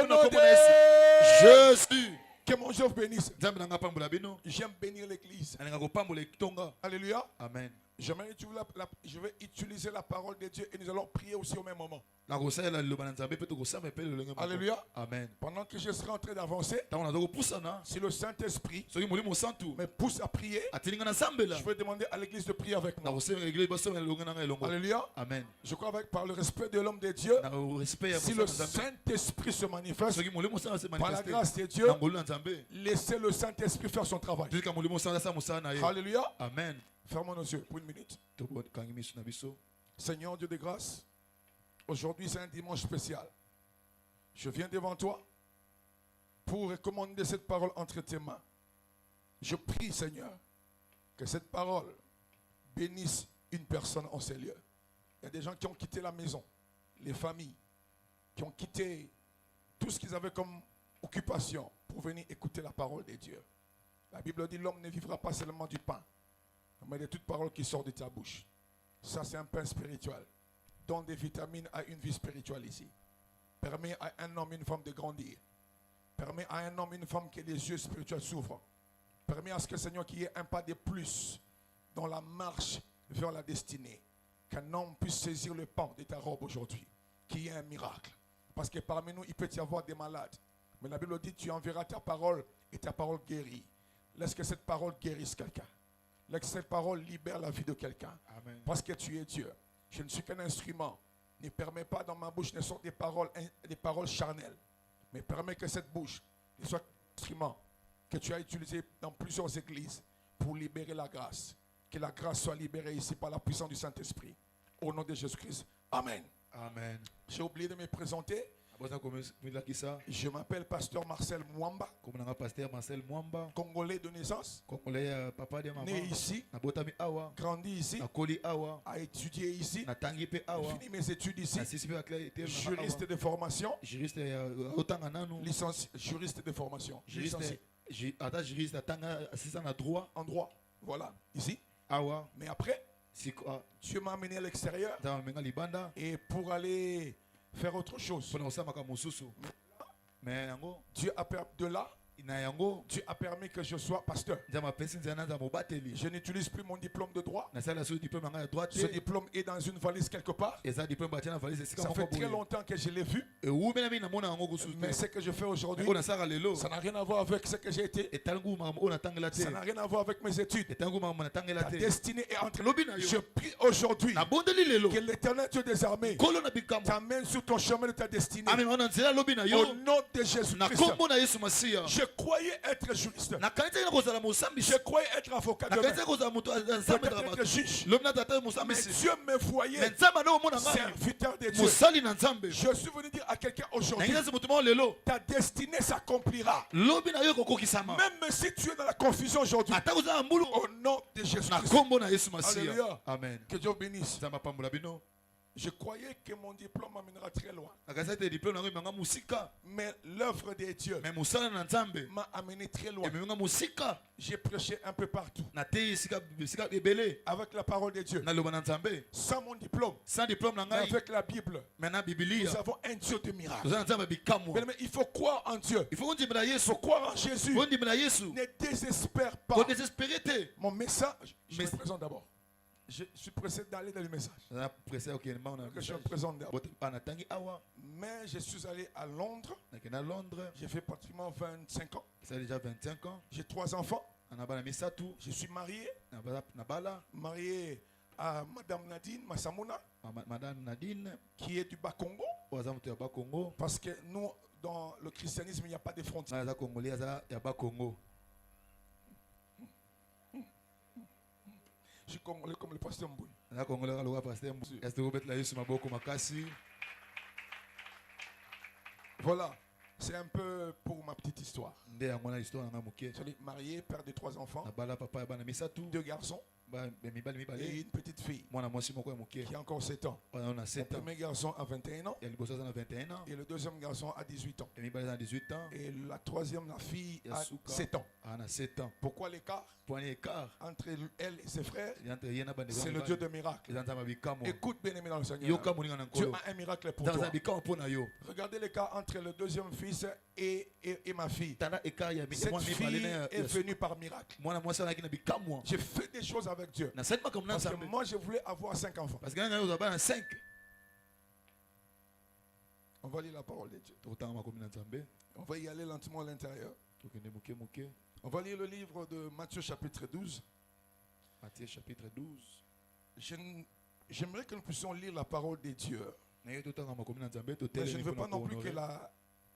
Speaker 4: Au
Speaker 7: na
Speaker 4: nom
Speaker 7: kombo na Yesu.
Speaker 4: de
Speaker 7: Jésus.
Speaker 4: Que mon Dieu vous bénisse.
Speaker 7: Nzambe na nga pambola bino.
Speaker 4: J'aime bénir l'église.
Speaker 7: Alinga kopambola etonga.
Speaker 4: Alléluia.
Speaker 7: Amen.
Speaker 4: Je vais utiliser la parole de Dieu et nous allons prier aussi au même moment.
Speaker 7: Na kosalela liloba na Nzambe pe tokosamba pe lolenge moko.
Speaker 4: Alléluia.
Speaker 7: Amen.
Speaker 4: Pendant que je serai en train d'avancer,
Speaker 7: Tango naza kopusana.
Speaker 4: si le Saint-Esprit
Speaker 7: Soki molimo santu
Speaker 4: me pousse à prier,
Speaker 7: atilinga na sambela.
Speaker 4: je vais demander à l'église de prier avec
Speaker 7: Na
Speaker 4: moi.
Speaker 7: kosenga église basomela elongo na nga elongo.
Speaker 4: Alléluia.
Speaker 7: Amen.
Speaker 4: Je crois avec par le respect de l'homme de Dieu,
Speaker 7: Na respect ya
Speaker 4: si
Speaker 7: mosala
Speaker 4: le
Speaker 7: na Nzambe.
Speaker 4: Saint-Esprit se manifeste,
Speaker 7: Soki molimo sana se
Speaker 4: par la
Speaker 7: manifester.
Speaker 4: grâce de Dieu,
Speaker 7: Na ngolu na Nzambe.
Speaker 4: laissez le Saint-Esprit faire son travail.
Speaker 7: Tika molimo sana sa mosala na ye.
Speaker 4: Alléluia.
Speaker 7: Amen.
Speaker 4: Fermons nos yeux pour une minute.
Speaker 7: Tokangi miso na biso.
Speaker 4: Seigneur Dieu de grâce, aujourd'hui c'est un dimanche spécial. Je viens devant toi pour recommander cette parole entre tes mains. Je prie, Seigneur, que cette parole bénisse une personne en ces lieux. Il y a des gens qui ont quitté la maison, les familles, qui ont quitté tout ce qu'ils avaient comme occupation pour venir écouter la parole de Dieu. La Bible dit l'homme ne vivra pas seulement du pain, mais de toute parole qui sort de ta bouche. Ça, c'est un pain spirituel. Donne des vitamines à une vie spirituelle ici. Permet à un homme et une femme de grandir. Permet à un homme et une femme que les yeux spirituels s'ouvrent. Permet à ce que, Seigneur, qu'il y ait un pas de plus dans la marche vers la destinée. Qu'un homme puisse saisir le pan de ta robe aujourd'hui. Qu'il y ait un miracle. Parce que parmi nous, il peut y avoir des malades. Mais la Bible dit, tu enverras ta parole et ta parole guérit. Laisse que cette parole guérisse quelqu'un. Laisse que cette parole libère la vie de quelqu'un.
Speaker 7: Amen.
Speaker 4: Parce que tu es Dieu. Je ne suis qu'un instrument. Ne permets pas dans ma bouche ne sortent des paroles charnelles. Mais permets que cette bouche ne soit un instrument que tu as utilisé dans plusieurs églises pour libérer la grâce. Que la grâce soit libérée ici par la puissance du Saint-Esprit. Au nom de Jésus-Christ. Amen.
Speaker 7: Amen.
Speaker 4: J'ai oublié de me présenter. Je m'appelle Pasteur Marcel Mwamba,
Speaker 7: Comme nanga pasteur Marcel Mwamba.
Speaker 4: Congolais de naissance,
Speaker 7: Congolais papa de maman.
Speaker 4: né ici,
Speaker 7: Nabotami awa.
Speaker 4: grandi ici,
Speaker 7: Nakoli awa.
Speaker 4: a étudié ici,
Speaker 7: Natangi pe awa.
Speaker 4: fini mes études ici,
Speaker 7: Nasisi pe akla ete
Speaker 4: juriste de formation,
Speaker 7: Juriste otanga nanu.
Speaker 4: juriste de formation,
Speaker 7: Juriste.
Speaker 4: licencié
Speaker 7: Ata juriste atanga assistant na droit.
Speaker 4: en droit. Voilà, ici.
Speaker 7: Awa.
Speaker 4: Mais après,
Speaker 7: Siko.
Speaker 4: Dieu m'a amené à l'extérieur
Speaker 7: Dans menga libanda.
Speaker 4: et pour aller faire autre chose.
Speaker 7: Pona osamaka mosusu. Mais yango.
Speaker 4: Dieu a permis de là,
Speaker 7: Na yango.
Speaker 4: Dieu a permis que je sois pasteur.
Speaker 7: Nzama pesi nzana za mobateli.
Speaker 4: Je n'utilise plus mon diplôme de droit.
Speaker 7: Na sala so diplôme nanga ya droit.
Speaker 4: Ce diplôme est dans une valise quelque part.
Speaker 7: Eza diplôme batia na valise sika
Speaker 4: Ça
Speaker 7: moko
Speaker 4: fait très
Speaker 7: boye.
Speaker 4: longtemps que je l'ai vu.
Speaker 7: E wumela mina mona yango kususu.
Speaker 4: Mais ce que je fais aujourd'hui,
Speaker 7: Ona sara lelo.
Speaker 4: ça n'a rien à voir avec ce que j'ai été.
Speaker 7: Etangu mama ona tangela te.
Speaker 4: Ça n'a rien à voir avec mes études.
Speaker 7: Etangu mama na tangela
Speaker 4: Ta
Speaker 7: te.
Speaker 4: destinée est entre
Speaker 7: Lobi na yo.
Speaker 4: Je prie aujourd'hui
Speaker 7: Na bondeli lelo.
Speaker 4: que l'Éternel Dieu des armées
Speaker 7: Kolo na bikambo.
Speaker 4: t'amène sur ton chemin de ta destinée.
Speaker 7: Amen ona nzela lobi na
Speaker 4: Au
Speaker 7: yo.
Speaker 4: nom de
Speaker 7: Na
Speaker 4: Jésus-Christ,
Speaker 7: kombo na Yesu Masiya.
Speaker 4: je croyais être juriste.
Speaker 7: nakanisaki kozala mosambi
Speaker 4: Je croyais être avocat de
Speaker 7: nakanisaki kozala moto nzambe
Speaker 4: peut-être être juge.
Speaker 7: lobi natata mosambi
Speaker 4: Mais Dieu me voyait
Speaker 7: me nzambe ande omona ngai
Speaker 4: serviteur de Dieu.
Speaker 7: mosali na nzambe
Speaker 4: Je suis venu dire à quelqu'un aujourd'hui,
Speaker 7: nangisi moto moko lelo
Speaker 4: ta destinée s'accomplira.
Speaker 7: lobi na yo ekokokisama
Speaker 4: Même si tu es dans la confusion aujourd'hui,
Speaker 7: ata kozala mbulu
Speaker 4: au nom de Jésus
Speaker 7: na
Speaker 4: Christ.
Speaker 7: kombo na yesu masiya
Speaker 4: Alléluia.
Speaker 7: amen
Speaker 4: Que Dieu bénisse.
Speaker 7: nzambe apambola bino
Speaker 4: Je croyais que mon diplôme m'amènera très loin.
Speaker 7: nakanisaki te diplome nango ememanga mosika
Speaker 4: Mais l'œuvre de Dieu
Speaker 7: me mosala na nzambe
Speaker 4: m'a amené très loin.
Speaker 7: ememanga mosika
Speaker 4: J'ai prêché un peu partout
Speaker 7: natei esika ebele
Speaker 4: avec la parole de Dieu.
Speaker 7: naloba na nzambe
Speaker 4: Sans mon diplôme,
Speaker 7: sans diplome na
Speaker 4: mais
Speaker 7: ngai
Speaker 4: avec la Bible,
Speaker 7: me na
Speaker 4: nous
Speaker 7: bibilia
Speaker 4: avons un Dieu de miracles.
Speaker 7: toza na nzambe ya bikamwa
Speaker 4: Mais il faut croire en Dieu.
Speaker 7: il faut ondimela
Speaker 4: Il
Speaker 7: yesu
Speaker 4: faut croire en Jésus.
Speaker 7: ondimela yesu
Speaker 4: Ne désespère pas.
Speaker 7: kodésespéré te
Speaker 4: Mon message, je
Speaker 7: Mais-
Speaker 4: me présente d'abord. Je suis pressé d'aller dans le message.
Speaker 7: naza presse okende mbango na
Speaker 4: Que je me présente d'abord.
Speaker 7: natangi awa
Speaker 4: Mais je suis allé à Londres.
Speaker 7: nakende na londres
Speaker 4: J'ai fait pratiquement 25 ans.
Speaker 7: ça déjà 25 ans
Speaker 4: J'ai 3 enfants.
Speaker 7: ana bana misatu
Speaker 4: Je suis marié.
Speaker 7: na bala
Speaker 4: Marié à Madame Nadine Massamuna,
Speaker 7: madame nadine
Speaker 4: qui est du Bas-Congo.
Speaker 7: oyo aza moto ya bakongo
Speaker 4: Parce que nous, dans le christianisme, il n'y a pas de frontières.
Speaker 7: ngai aza congolais aza ya bakongo
Speaker 4: Je suis congolais comme le pasteur Mbouy.
Speaker 7: naza congolais kaka lokola paster kasi tokobetela yesu maboko makasi
Speaker 4: Voilà. C'est un peu pour ma petite histoire.
Speaker 7: nde yango na histoire nanga moke
Speaker 4: Je suis marié, père de 3 enfants,
Speaker 7: na bala papa ya bana misatu
Speaker 4: 2 garçons
Speaker 7: mibali
Speaker 4: et
Speaker 7: mibale
Speaker 4: une petite fille
Speaker 7: mwana mwasi moko ya moke
Speaker 4: qui a encore 7 ans.
Speaker 7: oyo na
Speaker 4: Le
Speaker 7: 7 ans
Speaker 4: premier garçon a 21 ans
Speaker 7: ya liboso aza na 21 ans
Speaker 4: et le deuxième garçon a 18 ans.
Speaker 7: ya mibali aza na 18 ans
Speaker 4: Et la troisième, la fille,
Speaker 7: Ya
Speaker 4: a
Speaker 7: suka.
Speaker 4: 7 ans.
Speaker 7: aza na 7 ans
Speaker 4: Pourquoi l'écart
Speaker 7: poani écart
Speaker 4: entre elle et ses frères?
Speaker 7: entre ye na bandeko
Speaker 4: C'est le Dieu de miracles.
Speaker 7: eza nzambe ya bikamwa
Speaker 4: Écoute, bien-aimé dans le Seigneur.
Speaker 7: yoka moninga na
Speaker 4: Dieu
Speaker 7: nkolo
Speaker 4: a un miracle pour
Speaker 7: nzambe
Speaker 4: toi.
Speaker 7: aza bikamwa mpo na yo
Speaker 4: Regardez l'écart entre le deuxième fils et ma fille.
Speaker 7: tala écart ya
Speaker 4: Cette
Speaker 7: mwana mibale
Speaker 4: fille
Speaker 7: na
Speaker 4: est venue par miracle.
Speaker 7: mwana mwasi azalaki na bikamwa
Speaker 4: J'ai fait des choses avec Dieu.
Speaker 7: nasali makambo na
Speaker 4: Parce que
Speaker 7: nzambe
Speaker 4: moi, je voulais avoir 5 enfants.
Speaker 7: parce que ngai ozala bana 5
Speaker 4: On va lire la parole de Dieu.
Speaker 7: tokotanga makomi na nzambe
Speaker 4: On va y aller lentement à l'intérieur.
Speaker 7: tokende moke moke
Speaker 4: On va lire le livre de Matthieu chapitre 12.
Speaker 7: Matthieu chapitre 12
Speaker 4: J'aimerais que nous puissions lire la parole de Dieu.
Speaker 7: naye totanga makomi na nzambe
Speaker 4: Mais je ne
Speaker 7: totelemi
Speaker 4: veux
Speaker 7: mpona
Speaker 4: pas non plus que
Speaker 7: kohonore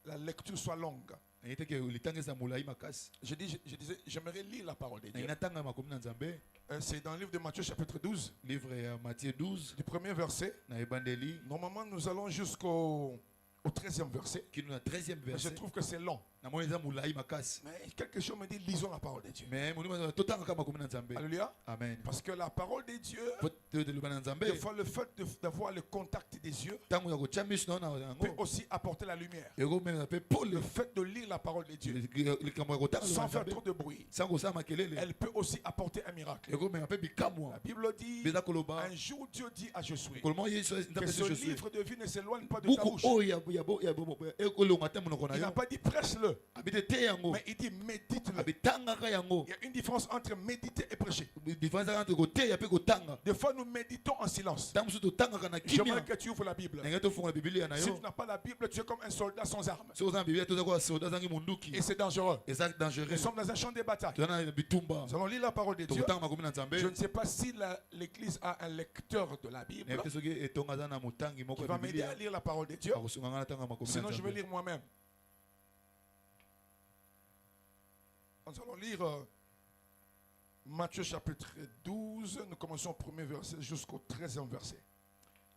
Speaker 4: la lecture soit longue.
Speaker 7: naye te ke litangisa molai makasi
Speaker 4: Je disais, j'aimerais lire la parole de
Speaker 7: naye
Speaker 4: Dieu.
Speaker 7: natanga makomi na nzambe
Speaker 4: C'est dans le livre de Matthieu chapitre 12,
Speaker 7: livre ya Matthieu 12
Speaker 4: du premier verset.
Speaker 7: na ebandeli
Speaker 4: Normalement, nous allons jusqu'au 13e verset.
Speaker 7: kino na 13e
Speaker 4: Mais je
Speaker 7: verset
Speaker 4: trouve que c'est long.
Speaker 7: namoni eza molai makasi
Speaker 4: Mais quelque chose me dit, lisons la parole de Dieu.
Speaker 7: mais molimo totangaka makomi na nzambe
Speaker 4: Alléluia.
Speaker 7: amen
Speaker 4: Parce que la parole de Dieu,
Speaker 7: po toteloba na nzambe
Speaker 4: des fois, le fait d'avoir le contact des yeux
Speaker 7: ntango ya kotya miso na yango
Speaker 4: peut aussi apporter la lumière.
Speaker 7: ekomemela mpe pole
Speaker 4: Le fait de lire la parole de Dieu
Speaker 7: likambo ya kotanga
Speaker 4: sans faire
Speaker 7: nzambe
Speaker 4: trop de bruit,
Speaker 7: sans kosala makelele
Speaker 4: elle peut aussi apporter un miracle.
Speaker 7: ekomema mpe bikamwa
Speaker 4: La Bible dit,
Speaker 7: mpe eza koloba
Speaker 4: un jour Dieu dit à Josué
Speaker 7: koloma yesu
Speaker 4: que
Speaker 7: nzambe
Speaker 4: ce
Speaker 7: ese josue
Speaker 4: livre de vie ne s'éloigne pas de ta
Speaker 7: buku
Speaker 4: bouche.
Speaker 7: oyo ekolonga te monoko na
Speaker 4: Il n'a
Speaker 7: yo
Speaker 4: pas dit prêche-le,
Speaker 7: abi te te yango
Speaker 4: mais il dit médite-le.
Speaker 7: abi tangaka yango
Speaker 4: Il y a une différence entre méditer et prêcher.
Speaker 7: différence eza entre koteya mpe kotanga
Speaker 4: Des fois, nous méditons en silence.
Speaker 7: ntango mosusu totangaka na
Speaker 4: J'aimerais
Speaker 7: kimia
Speaker 4: que tu ouvres la Bible.
Speaker 7: ndenge tofungola bibilia na
Speaker 4: Si
Speaker 7: yo
Speaker 4: tu n'as pas la Bible, tu es comme un soldat sans armes.
Speaker 7: soki oza na bibilia toza koa soda azangi monduki
Speaker 4: Et c'est dangereux.
Speaker 7: eza
Speaker 4: Nous
Speaker 7: dangereux
Speaker 4: sommes dans un champ de bataille.
Speaker 7: toza na bitumba
Speaker 4: Nous allons lire la parole de Dieu.
Speaker 7: tokotanga makomi na nzambe
Speaker 4: Je ne sais pas si l'Église a un lecteur de la Bible
Speaker 7: nayebi te soki etonga aza na motangi moko
Speaker 4: qui
Speaker 7: ya
Speaker 4: va m'aider à
Speaker 7: bibilia
Speaker 4: lire la parole de Dieu.
Speaker 7: akosunga nga natanga makomi na
Speaker 4: Sinon, je vais
Speaker 7: nzambe
Speaker 4: lire moi-même. Nous allons lire Matthieu chapitre 12. Nous commençons au premier verset jusqu'au 13e verset.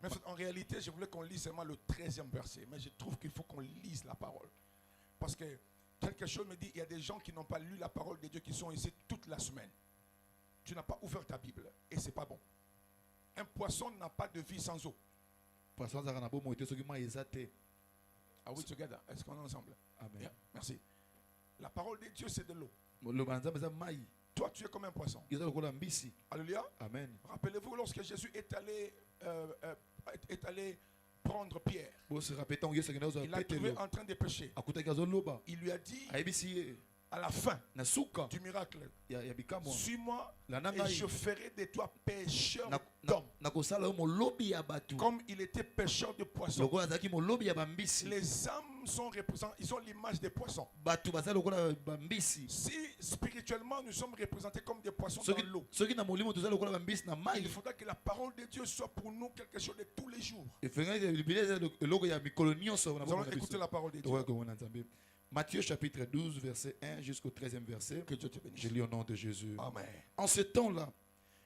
Speaker 4: Mais en réalité, je voulais qu'on lise seulement le 13e verset. Mais je trouve qu'il faut qu'on lise la parole. Parce que quelque chose me dit, il y a des gens qui n'ont pas lu la parole de Dieu, qui sont ici toute la semaine. Tu n'as pas ouvert ta Bible. Et ce n'est pas bon. Un poisson n'a pas de vie sans eau.
Speaker 7: poisson azalaka na bomoi te soki mai eza te
Speaker 4: Are we together? Est-ce qu'on est ensemble?
Speaker 7: amen
Speaker 4: Bien, merci. La parole de Dieu, c'est de l'eau.
Speaker 7: loba na nzambe eza mai
Speaker 4: Toi, tu es comme un poisson.
Speaker 7: eza lokola mbisi
Speaker 4: Alléluia.
Speaker 7: amen
Speaker 4: Rappelez-vous lorsque Jésus est allé prendre Pierre.
Speaker 7: bosi rape ntango yesu akende kozwa
Speaker 4: Il l'a trouvé
Speaker 7: petelo
Speaker 4: en train de pécher.
Speaker 7: akutaki azoloba
Speaker 4: Il lui a dit
Speaker 7: ayebisi ye
Speaker 4: à la fin
Speaker 7: na suka
Speaker 4: du miracle,
Speaker 7: ya bikamwa
Speaker 4: suis-moi
Speaker 7: landa
Speaker 4: et
Speaker 7: ngai
Speaker 4: je ferai de toi pécheur
Speaker 7: na-
Speaker 4: d'hommes.
Speaker 7: nakosala yo molobi ya bato
Speaker 4: Comme il était pécheur de poissons.
Speaker 7: lokola azalaki molobi ya bambisi
Speaker 4: Les âmes sont représentées, ils ont l'image des poissons.
Speaker 7: bato baza lokola bambisi
Speaker 4: Si spirituellement nous sommes représentés comme des poissons dans
Speaker 7: soki
Speaker 4: l'eau,
Speaker 7: soki na molimo toza lokola bambisi na mai
Speaker 4: il faudra que la parole de Dieu soit pour nous quelque chose de tous les jours.
Speaker 7: efengaki bibilia eza eloko ya mikolo nyonso na
Speaker 4: Nous allons
Speaker 7: bomoi na
Speaker 4: écouter
Speaker 7: biso
Speaker 4: la parole de Dieu.
Speaker 7: tokoya komona nzambe Matthieu chapitre 12, verset 1 jusqu'au 13e verset.
Speaker 4: Que Dieu te bénisse.
Speaker 7: Je lis au nom de Jésus.
Speaker 4: Amen.
Speaker 7: En ce temps-là,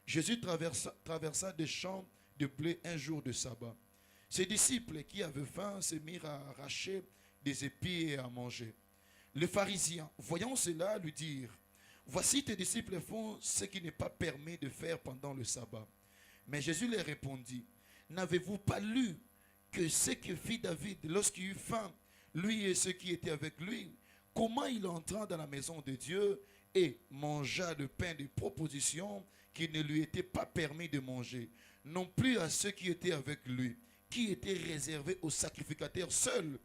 Speaker 7: Jésus traversa des champs de blé un jour de sabbat. Ses disciples qui avaient faim se mirent à arracher des épis et à manger. Les pharisiens, voyant cela, lui dirent: voici tes disciples font ce qui n'est pas permis de faire pendant le sabbat. Mais Jésus leur répondit: n'avez-vous pas lu que ce que fit David lorsqu'il eut faim, lui et ceux qui étaient avec lui, comment il entra dans la maison de Dieu et mangea le pain de proposition qui ne lui était pas permis de manger, non plus à ceux qui étaient avec lui, qui était réservé aux sacrificateurs seuls?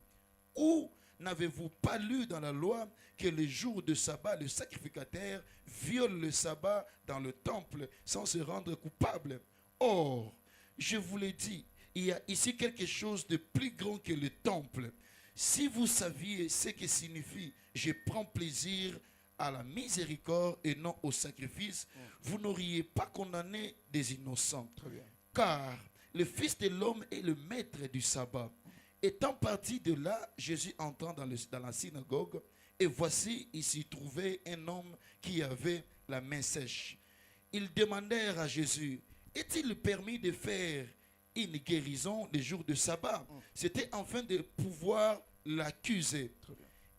Speaker 7: Ou n'avez-vous pas lu dans la loi que les jours de sabbat, le sacrificateur viole le sabbat dans le temple sans se rendre coupable? Or, je vous l'ai dit, il y a ici quelque chose de plus grand que le temple. Si vous saviez ce que signifie « je prends plaisir à la miséricorde et non au sacrifice », vous n'auriez pas condamné des innocents.
Speaker 4: Très bien.
Speaker 7: Car le Fils de l'homme est le maître du sabbat. Étant parti de là, Jésus entra dans la synagogue, et voici, il s'y trouvait un homme qui avait la main sèche. Ils demandèrent à Jésus: est-il permis de faire une guérison les jours de sabbat? C'était afin de pouvoir l'accuser.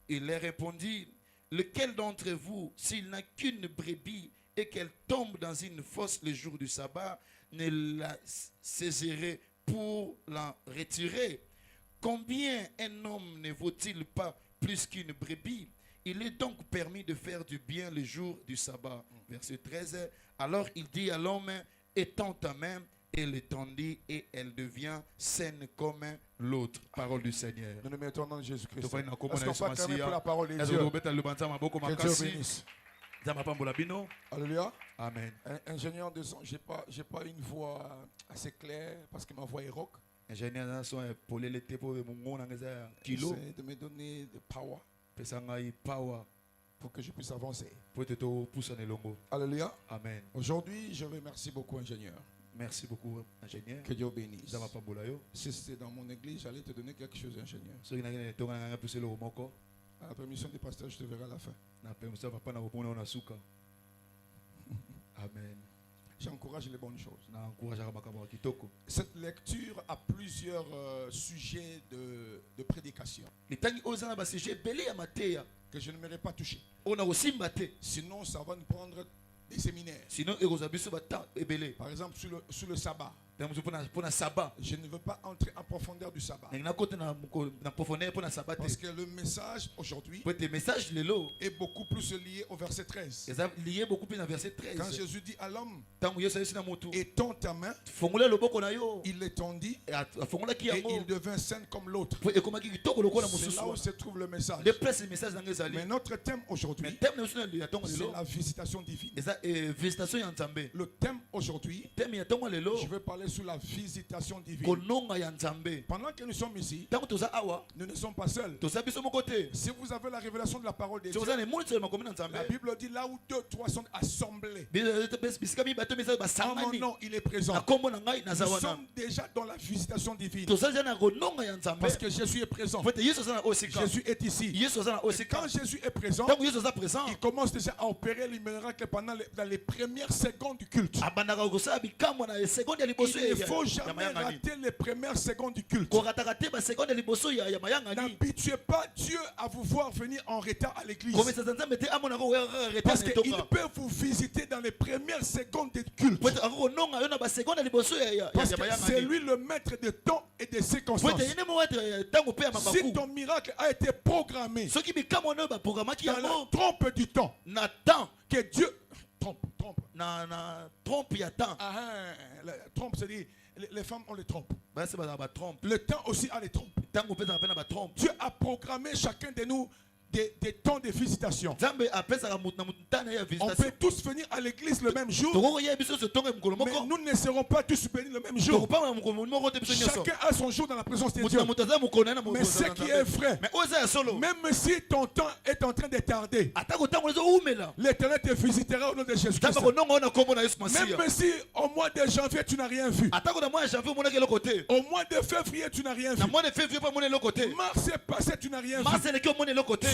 Speaker 7: Il leur répondit: lequel d'entre vous, s'il n'a qu'une brebis et qu'elle tombe dans une fosse le jour du sabbat, ne la saisirait pour la retirer? Combien un homme ne vaut-il pas plus qu'une brebis? Il est donc permis de faire du bien le jour du sabbat. Verset 13. Alors il dit à l'homme: étends ta main. Et l'étendit, et elle devient saine comme l'autre. Parole du Seigneur.
Speaker 4: Nous nous mettons dans Jésus-Christ.
Speaker 7: Est-ce
Speaker 4: Est-ce qu'on peut acclamer pour la parole de Dieu? Que Dieu bénisse. Alléluia.
Speaker 7: Amen.
Speaker 4: Ingénieur de son, j'ai pas une voix assez claire parce que ma voix est rock.
Speaker 7: Ingénieur de son, pour les kilo.
Speaker 4: Essaye de me donner de power
Speaker 7: Power.
Speaker 4: pour que je puisse avancer.
Speaker 7: Alléluia.
Speaker 4: Alléluia.
Speaker 7: Amen.
Speaker 4: Aujourd'hui, je remercie beaucoup, ingénieur.
Speaker 7: Merci beaucoup, ingénieur.
Speaker 4: Que Dieu bénisse. Si c'était dans mon église, j'allais te donner quelque chose, ingénieur. À la permission du pasteur, je te verrai à la fin.
Speaker 7: Amen.
Speaker 4: J'encourage les bonnes choses. Cette lecture a plusieurs sujets de prédication que je ne m'aurais pas touché. Sinon, ça va nous prendre des séminaires. Par exemple, sur le sabbat. Je ne veux pas entrer en profondeur du sabbat. Parce que le message aujourd'hui est beaucoup plus lié au verset 13. Quand Jésus dit à l'homme: étends ta main, il l'étendit et il devint sain comme l'autre. C'est là où se trouve le message. Mais notre thème aujourd'hui, c'est la visitation divine. Le thème aujourd'hui, je vais parler sur la visitation divine. Pendant que nous sommes ici, nous ne sommes pas seuls. Si vous avez la révélation de la parole de Dieu, la Bible dit: là où 2-3 sont assemblés en mon nom, il est présent. Nous sommes déjà dans la visitation divine parce que Jésus est présent. Jésus est ici. Et quand Jésus est présent, il commence déjà à opérer les miracles dans les premières secondes du culte. Il ne faut jamais rater les premières secondes du culte. N'habituez pas Dieu à vous voir venir en retard à l'église. Parce qu'il peut vous visiter dans les premières secondes du culte. Parce que c'est lui le maître de temps et des circonstances. Si ton miracle a été programmé dans la trompe du temps, que Dieu trompe, trompe, c'est-à-dire les femmes ont les trompes. Le temps aussi a les trompes. Dieu a programmé chacun de nous des temps de visitation. On peut tous venir à l'église le même jour, mais nous ne serons pas tous bénis le même jour. Chacun a son jour dans la présence de Dieu. Mais ce qui est vrai, même si ton temps est en train de tarder, l'Éternel te visitera au nom de Jésus-Christ. Même si au mois de janvier tu n'as rien vu, au mois de février tu n'as rien vu, mars est passé tu n'as rien vu,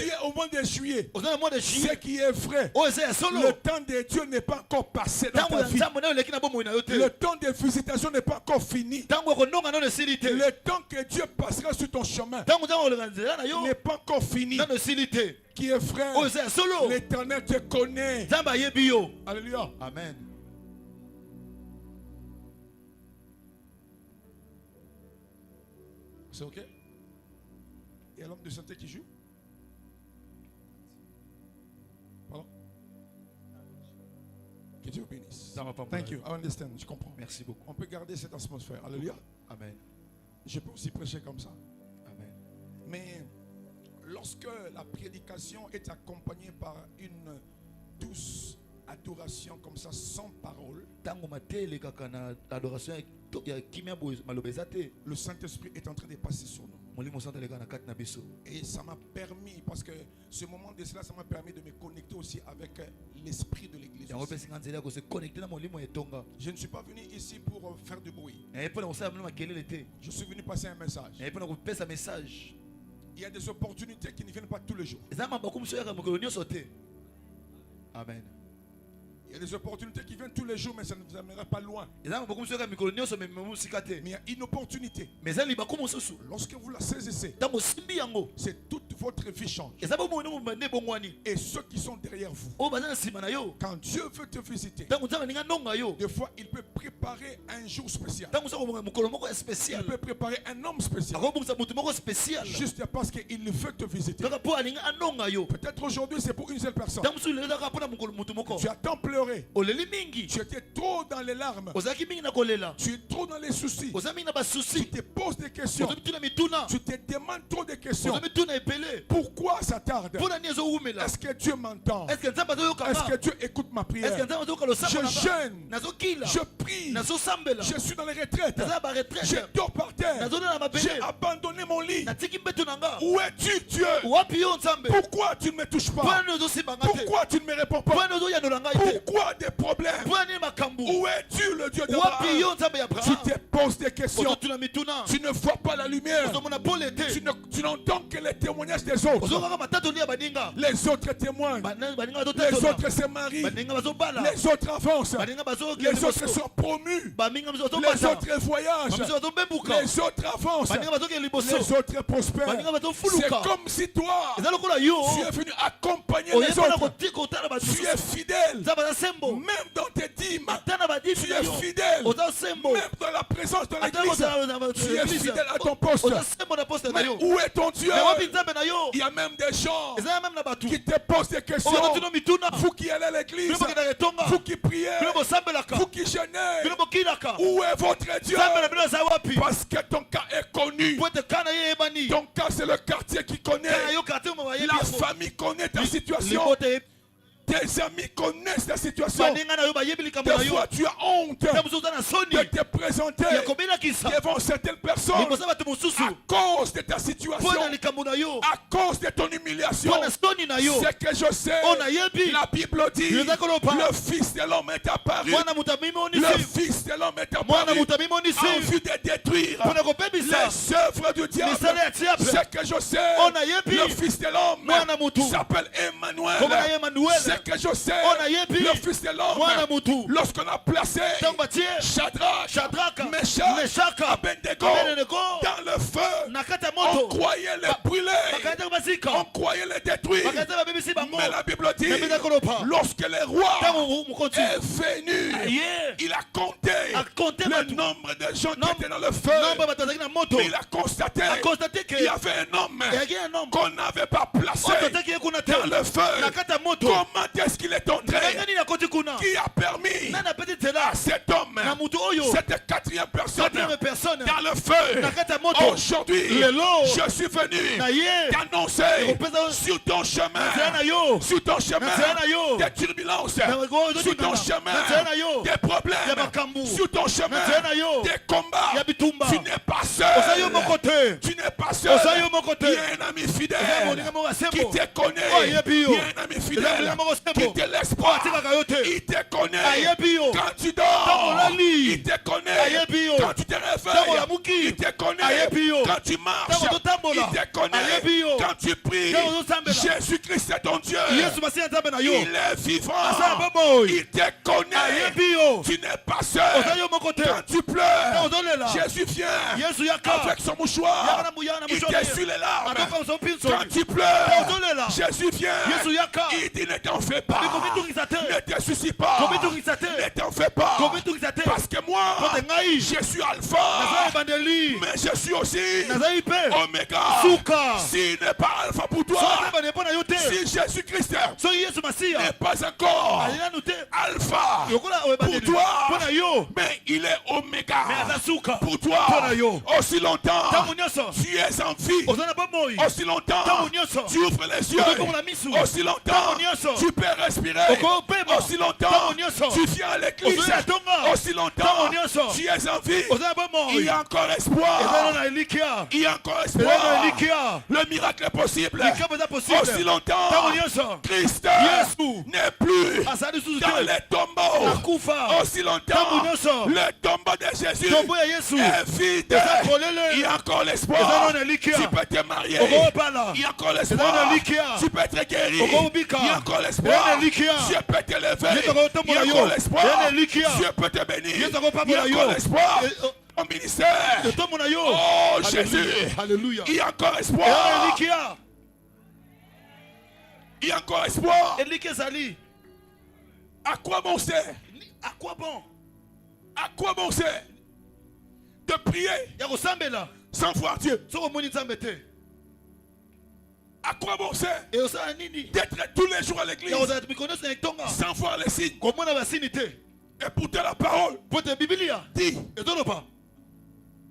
Speaker 4: voyez au mois de juillet,
Speaker 7: Au mois de
Speaker 4: ce
Speaker 7: juillet,
Speaker 4: qui est vrai,
Speaker 7: oh, c'est solo.
Speaker 4: le temps de Dieu n'est pas encore passé dans ta vie. Le temps de visitation n'est pas encore fini. Le temps que Dieu passera sur ton chemin n'est pas encore fini. Qui est frère,
Speaker 7: oh, c'est solo.
Speaker 4: l'Éternel te connaît. Alléluia.
Speaker 7: Amen.
Speaker 4: C'est ok? Il y a l'homme de santé qui joue? Pardon? Que Dieu vous bénisse. Thank you. I understand. Je comprends.
Speaker 7: Merci beaucoup.
Speaker 4: On peut garder cette atmosphère. Alléluia.
Speaker 7: Amen.
Speaker 4: Je peux aussi prêcher comme ça.
Speaker 7: Amen.
Speaker 4: Mais lorsque la prédication est accompagnée par une douce adoration comme ça, sans parole, le Saint-Esprit est en train de passer sur nous. Et ça m'a permis, parce que ce moment de cela, ça m'a permis de me connecter aussi avec l'esprit de l'église. Je ne suis pas venu ici pour faire du bruit. Je suis venu passer un message. Il y a des opportunités qui ne viennent pas tous les jours.
Speaker 7: Amen.
Speaker 4: Il y a des opportunités qui viennent tous les jours, mais ça ne vous amènera pas loin. Mais il y a une opportunité. Lorsque vous la saisissez, c'est toute votre vie change. Et ceux qui sont derrière vous, quand Dieu veut te visiter, des fois il peut préparer un jour spécial. Il peut préparer un homme spécial. Juste parce qu'il veut te visiter. Peut-être aujourd'hui c'est pour une seule personne. Tu as tant pleuré. Tu étais trop dans les larmes. Tu es trop dans les soucis. Tu te poses des questions. Tu te demandes trop de questions. Pourquoi ça tarde? Est-ce que Dieu m'entend? Est-ce que Dieu écoute ma prière? Je jeûne. Je prie. Je suis dans les retraites. Je dors par terre. J'ai abandonné mon lit. Où es-tu, Dieu? Pourquoi tu ne me touches pas? Pourquoi tu ne me réponds pas? Pourquoi des problèmes? Où es-tu, le Dieu d'Abraham? Tu te poses des questions. Tu ne vois pas la lumière. Tu n'entends que les témoignages des autres. Les autres témoignent. Les autres se marient. Les autres avancent. Les autres sont promus. Les autres voyagent. Les autres avancent. Les autres prospèrent. C'est comme si toi, tu es venu accompagner les autres. Tu es fidèle. Même dans tes dîmes, tu es fidèle. Même dans la présence de l'église, tu es fidèle à ton poste. Mais où est ton Dieu? Il y a même des gens qui te posent des questions. Vous qui allez à l'église, vous qui priez, vous qui jeûnez, où est votre Dieu? Parce que ton cas est connu. Ton cas, c'est le quartier qui connaît. La famille connaît ta situation. Tes amis connaissent ta situation. Des fois, tu as honte de te présenter devant certaines personnes à cause de ta situation, à cause de ton humiliation. C'est que je sais, la Bible dit, le Fils de l'homme est apparu. Le Fils de l'homme est apparu en vue de détruire les œuvres du diable. C'est que je sais, le Fils de l'homme s'appelle Emmanuel. C'est que je sais, le Fils de l'homme, lorsqu'on a placé Shadrach, Meshach, Abednego dans le feu, on croyait les brûler, on croyait les détruire. Mais la Bible dit, lorsque le roi est venu, il a compté le nombre de gens qui étaient dans le feu. Mais il a constaté qu'il y avait un homme qu'on n'avait pas placé dans le feu. Comment est-ce qu'il est entré? Qui a permis à cet homme, cette quatrième personne, dans le feu? Aujourd'hui, je suis venu t'annoncer sur ton chemin, des turbulences, sur ton chemin, des problèmes, sur ton chemin, des combats. Tu n'es pas seul. Tu n'es pas seul. Il y a un ami fidèle qui te connaît. Il y a un ami fidèle qui te laisse pas. Il te connaît. Quand tu dors, il te connaît.
Speaker 7: Ayebi yo.
Speaker 3: quand tu te
Speaker 7: Ntango
Speaker 3: réveilles.
Speaker 7: olamuki.
Speaker 3: Il te connaît
Speaker 7: Ayebi yo.
Speaker 3: quand tu marches.
Speaker 7: Ntango ozotambola.
Speaker 3: Il te connaît
Speaker 7: Ayebi yo.
Speaker 3: quand tu pries.
Speaker 7: Ntango ozosambela.
Speaker 3: Jésus-Christ est ton Dieu.
Speaker 7: Yesu Masiya Nzambe na yo.
Speaker 3: Il est vivant.
Speaker 7: Asala bomoi.
Speaker 3: Il te connaît.
Speaker 7: Ayebi yo.
Speaker 3: Tu n'es pas seul.
Speaker 7: Oza yo moko te.
Speaker 3: Quand tu
Speaker 7: Ntango
Speaker 3: pleures,
Speaker 7: ozolela.
Speaker 3: Jésus vient
Speaker 7: Yesu yaka.
Speaker 3: avec son
Speaker 7: Yaka
Speaker 3: mouchoir.
Speaker 7: na muyana
Speaker 3: Il
Speaker 7: mushona ye.
Speaker 3: t'essuie les larmes.
Speaker 7: Atoka usopinso.
Speaker 3: Quand tu pleures,
Speaker 7: Ozolela.
Speaker 3: Jésus vient.
Speaker 7: Yesu yaka.
Speaker 3: Il dit ne t'en fais pas.
Speaker 7: Komitungisa te.
Speaker 3: Ne te soucie pas.
Speaker 7: Komitungisa te.
Speaker 3: Ne t'en fais pas.
Speaker 7: Komitungisa te.
Speaker 3: Parce que moi,
Speaker 7: Kote ngai.
Speaker 3: je suis
Speaker 7: Naza
Speaker 3: Alpha.
Speaker 7: ebandeli.
Speaker 3: Mais je suis aussi
Speaker 7: Nazali pe.
Speaker 3: Oméga.
Speaker 7: Suka.
Speaker 3: S'il n'est pas Alpha pour toi,
Speaker 7: Soki ebandeli mpo na yo te.
Speaker 3: si Jésus-Christ
Speaker 7: Soki Yesu Masiya.
Speaker 3: n'est pas encore
Speaker 7: Ali nanu te.
Speaker 3: Alpha
Speaker 7: Lokola
Speaker 3: pour
Speaker 7: ebandeli.
Speaker 3: toi,
Speaker 7: Mpo na yo.
Speaker 3: mais il est Oméga
Speaker 7: Mais aza suka.
Speaker 3: pour toi.
Speaker 7: Mpo na yo.
Speaker 3: Aussi longtemps
Speaker 7: Ntango nyonso.
Speaker 3: tu es en vie,
Speaker 7: Oza na bomoi.
Speaker 3: aussi longtemps
Speaker 7: Ntango nyonso.
Speaker 3: tu ouvres les yeux,
Speaker 7: Okokomona misu.
Speaker 3: aussi longtemps
Speaker 7: Ntango nyonso.
Speaker 3: tu peux respirer,
Speaker 7: Okopema.
Speaker 3: aussi longtemps
Speaker 7: Ntango nyonso.
Speaker 3: tu viens à l'église,
Speaker 7: Ozoya tonga.
Speaker 3: aussi longtemps
Speaker 7: Ntango nyonso.
Speaker 3: tu es en vie.
Speaker 7: Oza na bomoi.
Speaker 3: Il y a encore
Speaker 7: Eza
Speaker 3: espoir.
Speaker 7: na elikia.
Speaker 3: Il y a encore
Speaker 7: Eza na
Speaker 3: espoir.
Speaker 7: elikia.
Speaker 3: Le miracle est possible.
Speaker 7: Likambo eza possible.
Speaker 3: Aussi longtemps
Speaker 7: Ntango nyonso.
Speaker 3: Christ
Speaker 7: Yesu.
Speaker 3: n'est plus
Speaker 7: Azali susu
Speaker 3: dans
Speaker 7: te.
Speaker 3: les tombeaux.
Speaker 7: Nakufa.
Speaker 3: Aussi longtemps
Speaker 7: Ntango nyonso.
Speaker 3: le tombeau de Jésus
Speaker 7: Tombo ya Yesu.
Speaker 3: est vide.
Speaker 7: Eza kolele.
Speaker 3: Il y a encore
Speaker 7: Eza
Speaker 3: l'espoir.
Speaker 7: na elikia.
Speaker 3: Tu peux te marier.
Speaker 7: Okopala.
Speaker 3: Il y a encore
Speaker 7: Eza
Speaker 3: l'espoir.
Speaker 7: na elikia.
Speaker 3: Tu peux être guéri.
Speaker 7: Okobika.
Speaker 3: Il y a encore
Speaker 7: Eza
Speaker 3: l'espoir.
Speaker 7: na elikia.
Speaker 3: Dieu peut te lever.
Speaker 7: Yesu akotombola
Speaker 3: Il y a
Speaker 7: yo.
Speaker 3: encore l'espoir.
Speaker 7: Eza na elikia.
Speaker 3: Dieu peut te bénir.
Speaker 7: Yesu
Speaker 3: Il y a
Speaker 7: akopambola yo.
Speaker 3: encore l'espoir.
Speaker 7: Eh, oh.
Speaker 3: Au ministère.
Speaker 7: Totomona yo.
Speaker 3: Oh
Speaker 7: Alléluia.
Speaker 3: Jésus.
Speaker 7: Alléluia.
Speaker 3: Il y a encore
Speaker 7: Eza na
Speaker 3: espoir.
Speaker 7: elikia.
Speaker 3: Il y a encore espoir.
Speaker 7: Elikia ezali.
Speaker 3: À quoi bon c'est?
Speaker 7: À quoi bon?
Speaker 3: À quoi bon c'est de prier
Speaker 7: Ya kosambela.
Speaker 3: sans voir Dieu?
Speaker 7: Soki omoni Nzambe te.
Speaker 3: À quoi bon c'est
Speaker 7: Et osala nini?
Speaker 3: d'être tous les jours à l'église
Speaker 7: Ya kozala mikonoso na etonga.
Speaker 3: sans voir les signes?
Speaker 7: Komona basini te.
Speaker 3: Et pourtant la parole
Speaker 7: Po te Biblia.
Speaker 3: dit
Speaker 7: Ezoloba.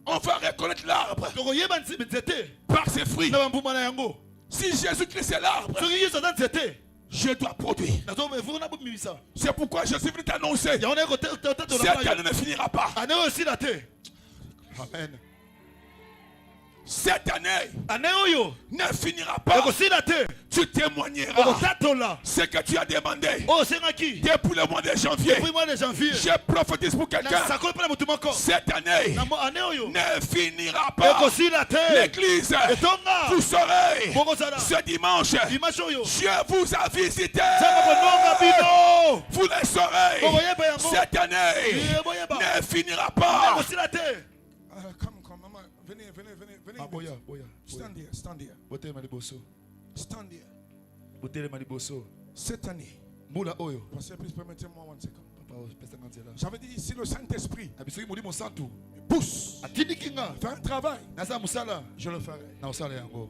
Speaker 3: on va reconnaître l'arbre
Speaker 7: Tokoyeba nzete.
Speaker 3: par ses fruits.
Speaker 7: Na bambuma na yango.
Speaker 3: Si Jésus-Christ est l'arbre,
Speaker 7: Soki Yesu aza nzete.
Speaker 3: je dois produire.
Speaker 7: Nazomevuka na bomimisa.
Speaker 3: C'est pourquoi je suis venu t'annoncer.
Speaker 7: Yango na kotatola
Speaker 3: Cette
Speaker 7: mayo.
Speaker 3: année ne finira pas.
Speaker 7: Ane oyo esila te. Amen.
Speaker 3: Cette année
Speaker 7: Ane oyo
Speaker 3: ne finira pas.
Speaker 7: ekosila te.
Speaker 3: Tu témoigneras
Speaker 7: Okotatola.
Speaker 3: ce que tu as demandé
Speaker 7: Oyo osengaki.
Speaker 3: depuis le mois de janvier.
Speaker 7: Depuis mois de janvier.
Speaker 3: Je prophétise pour quelqu'un.
Speaker 7: Nasakoli mpe na motu moko.
Speaker 3: Cette année
Speaker 7: Ane oyo
Speaker 3: ne finira pas.
Speaker 7: ekosila te.
Speaker 3: L'église,
Speaker 7: Etonga.
Speaker 3: vous saurez
Speaker 7: Bokozala.
Speaker 3: ce dimanche.
Speaker 7: Dimanche oyo.
Speaker 3: Dieu vous a visité.
Speaker 7: Nzambe kononga bino.
Speaker 3: Vous le saurez.
Speaker 7: Bokoyeba yango.
Speaker 3: Cette année
Speaker 7: Boyeba.
Speaker 3: ne finira pas.
Speaker 7: Ekosila te.
Speaker 4: Come, maman. Venez.
Speaker 7: Boya.
Speaker 4: Stand here.
Speaker 7: Botelema liboso.
Speaker 4: Stand here.
Speaker 7: Botelema liboso.
Speaker 4: Cette année,
Speaker 7: Mbula oyo.
Speaker 4: Pasteur, please permettez-moi 1 second.
Speaker 7: Papa pesa nzela.
Speaker 4: J'avais dit, si le Saint-Esprit
Speaker 7: Abisoki molimo santu.
Speaker 4: pousse,
Speaker 7: Atindiki nga.
Speaker 4: fait un travail,
Speaker 7: Naza musala.
Speaker 4: je le ferai.
Speaker 7: Na osala yango.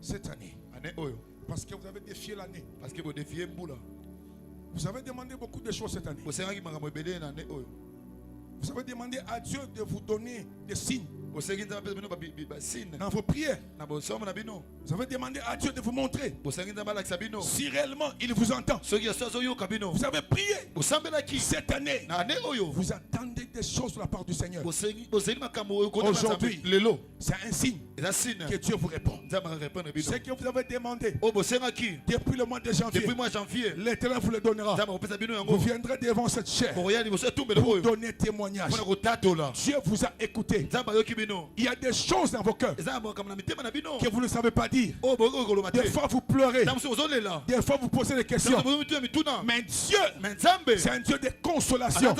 Speaker 4: Cette année.
Speaker 7: Ane oyo.
Speaker 4: Parce que vous avez défié l'année.
Speaker 7: Parce que bo défier mbula.
Speaker 4: Vous avez demandé beaucoup de choses cette année.
Speaker 7: Bosengaki makambo ebele na ane oyo.
Speaker 4: Vous avez demandé à Dieu de vous donner des signes
Speaker 7: Bosengi nzambe pesa bino ba sine.
Speaker 4: dans vos prières.
Speaker 7: Na bosomo na bino.
Speaker 4: Vous avez demandé à Dieu de vous montrer
Speaker 7: Bosengi nzambe alakisa bino.
Speaker 4: si réellement il vous entend.
Speaker 7: Soki yaso yoka bino.
Speaker 4: Vous avez prié
Speaker 7: Bosambelaki.
Speaker 4: cette année.
Speaker 7: Na ane oyo.
Speaker 4: Vous attendez des choses de la part du Seigneur.
Speaker 7: Bosengi makambo oyo kota
Speaker 4: Aujourd'hui,
Speaker 7: lelo.
Speaker 4: c'est un signe
Speaker 7: Eza sine.
Speaker 4: que Dieu vous répond.
Speaker 7: Nzambe répondre bino.
Speaker 4: Ce que vous avez demandé
Speaker 7: O bosengaki.
Speaker 4: depuis le mois de janvier,
Speaker 7: Depuis mois janvier.
Speaker 4: l'Éternel vous le donnera.
Speaker 7: Nzambe kopesa bino
Speaker 4: Vous
Speaker 7: yango.
Speaker 4: viendrez devant cette chair
Speaker 7: Boya liboso tumbele
Speaker 4: pour
Speaker 7: oyo.
Speaker 4: donner témoignage.
Speaker 7: Mona kotatola.
Speaker 4: Dieu vous a écouté.
Speaker 7: Nzambe ayoki bino.
Speaker 4: Il y a des choses dans vos cœurs
Speaker 7: Eza makambo na mitema na bino.
Speaker 4: que vous ne savez pas dire.
Speaker 7: O boyo koloba te.
Speaker 4: Des fois vous pleurez.
Speaker 7: Nzambe so ozolela.
Speaker 4: Des fois vous posez des questions.
Speaker 7: Nzambe boyo mituna mituna.
Speaker 4: Mais Dieu,
Speaker 7: Mais Nzambe.
Speaker 4: c'est un Dieu de consolation.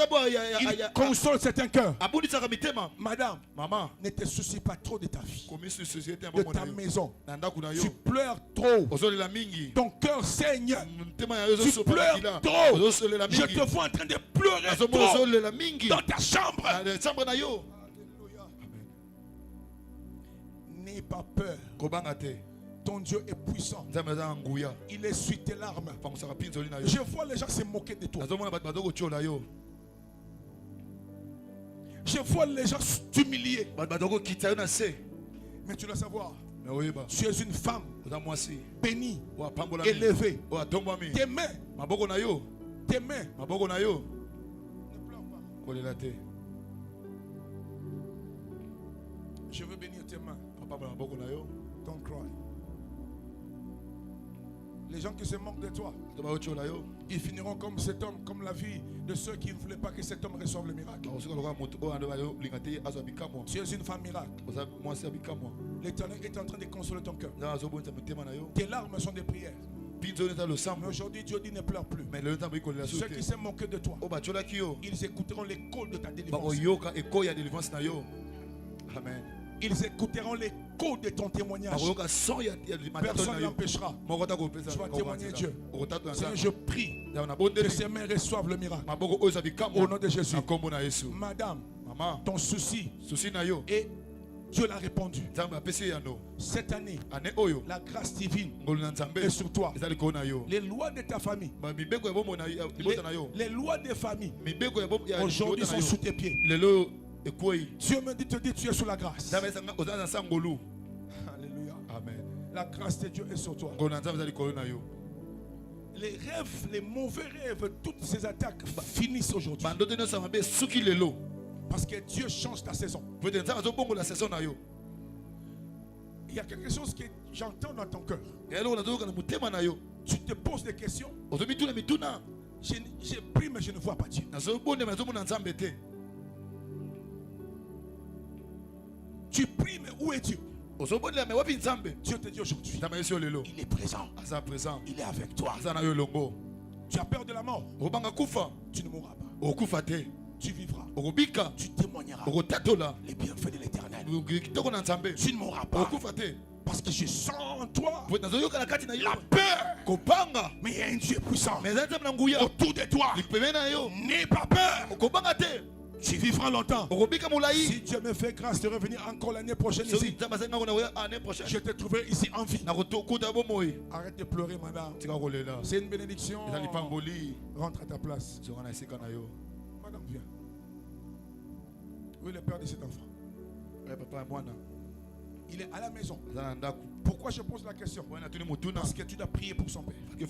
Speaker 4: Il console certains cœurs.
Speaker 7: Abundisaka mitema.
Speaker 4: Madame,
Speaker 7: Maman.
Speaker 4: ne te soucie pas trop de ta vie,
Speaker 7: Komi su société
Speaker 4: de ta maison.
Speaker 7: na ndako na yo.
Speaker 4: Tu pleures trop.
Speaker 7: Ozolela mingi.
Speaker 4: Ton cœur saigne.
Speaker 7: Mtema ya yo
Speaker 4: Tu
Speaker 7: sopa
Speaker 4: pleures
Speaker 7: kila.
Speaker 4: trop.
Speaker 7: Ozolela
Speaker 4: Je
Speaker 7: mingi.
Speaker 4: te vois en train de pleurer
Speaker 7: Azomo
Speaker 4: trop
Speaker 7: ozolela mingi.
Speaker 4: dans ta chambre.
Speaker 7: Na chambre na yo.
Speaker 4: N'aie pas peur.
Speaker 7: Kobanga te.
Speaker 4: Ton Dieu est puissant.
Speaker 7: Nzambe aza nguya.
Speaker 4: Il essuie tes larmes.
Speaker 7: Pangosaka pinzoli na yo.
Speaker 4: Je vois les gens se moquer de toi.
Speaker 7: Azomona bato badoko tiola yo.
Speaker 4: Je vois les gens t'humilier.
Speaker 7: Bato badoko kita yo na se.
Speaker 4: Mais tu dois savoir,
Speaker 7: Mais oyeba.
Speaker 4: tu es une femme
Speaker 7: Oza mwasi.
Speaker 4: bénie,
Speaker 7: O apambola.
Speaker 4: élevée.
Speaker 7: O atombwami.
Speaker 4: Tes mains,
Speaker 7: Maboko na yo.
Speaker 4: tes mains.
Speaker 7: Maboko na yo.
Speaker 4: Ne pleure pas.
Speaker 7: Kolela te.
Speaker 4: Je veux bénir tes mains.
Speaker 7: Apambola maboko na yo.
Speaker 4: Don't cry. Les gens qui se moquent de toi, ils finiront comme cet homme, comme la vie de ceux qui ne voulaient pas que cet homme reçoive le miracle. Tu es une femme miracle. L'Éternel est en train de consoler ton cœur. Tes larmes sont des prières. Mais aujourd'hui, Dieu dit ne pleure plus. Ceux qui se moquent de toi, ils écouteront l'écho de ta délivrance.
Speaker 7: Amen.
Speaker 4: Ils écouteront l'écho de ton témoignage. Personne n'empêchera. Tu vas témoigner Dieu. Seigneur, je prie que ces mains reçoivent le miracle. Au nom de Jésus. Madame, ton souci, et Dieu l'a répondu. Cette année, la grâce divine est sur toi. Les lois de ta famille, les lois des familles, aujourd'hui sont sous tes pieds. Dieu me dit, te dit, tu es sous la grâce. Alléluia.
Speaker 7: Amen.
Speaker 4: La grâce de Dieu est sur toi. Les rêves, les mauvais rêves, toutes ces attaques finissent aujourd'hui. Parce que Dieu change ta saison. Il y a quelque chose que j'entends dans ton cœur. Tu te poses des questions. J'ai pris mais je ne vois pas Dieu. Tu pries mais où est Dieu? Dieu te dit aujourd'hui, il est présent. Il est avec toi. Tu as peur de la mort. Tu ne mourras pas. Tu vivras. Tu témoigneras les bienfaits de l'Éternel. Tu ne mourras pas. Parce que je sens en toi la peur. Mais il y a un Dieu puissant autour de toi. N'aie pas peur. Tu vivras longtemps. Si Dieu me fait grâce de revenir encore l'année prochaine ici, je te trouverai ici en vie. Arrête de pleurer, madame. C'est une bénédiction. Rentre à ta place. Madame, viens. Où est le père de cet enfant? Il est à la maison. Pourquoi je pose la question? Parce que tu dois prier pour son père. Et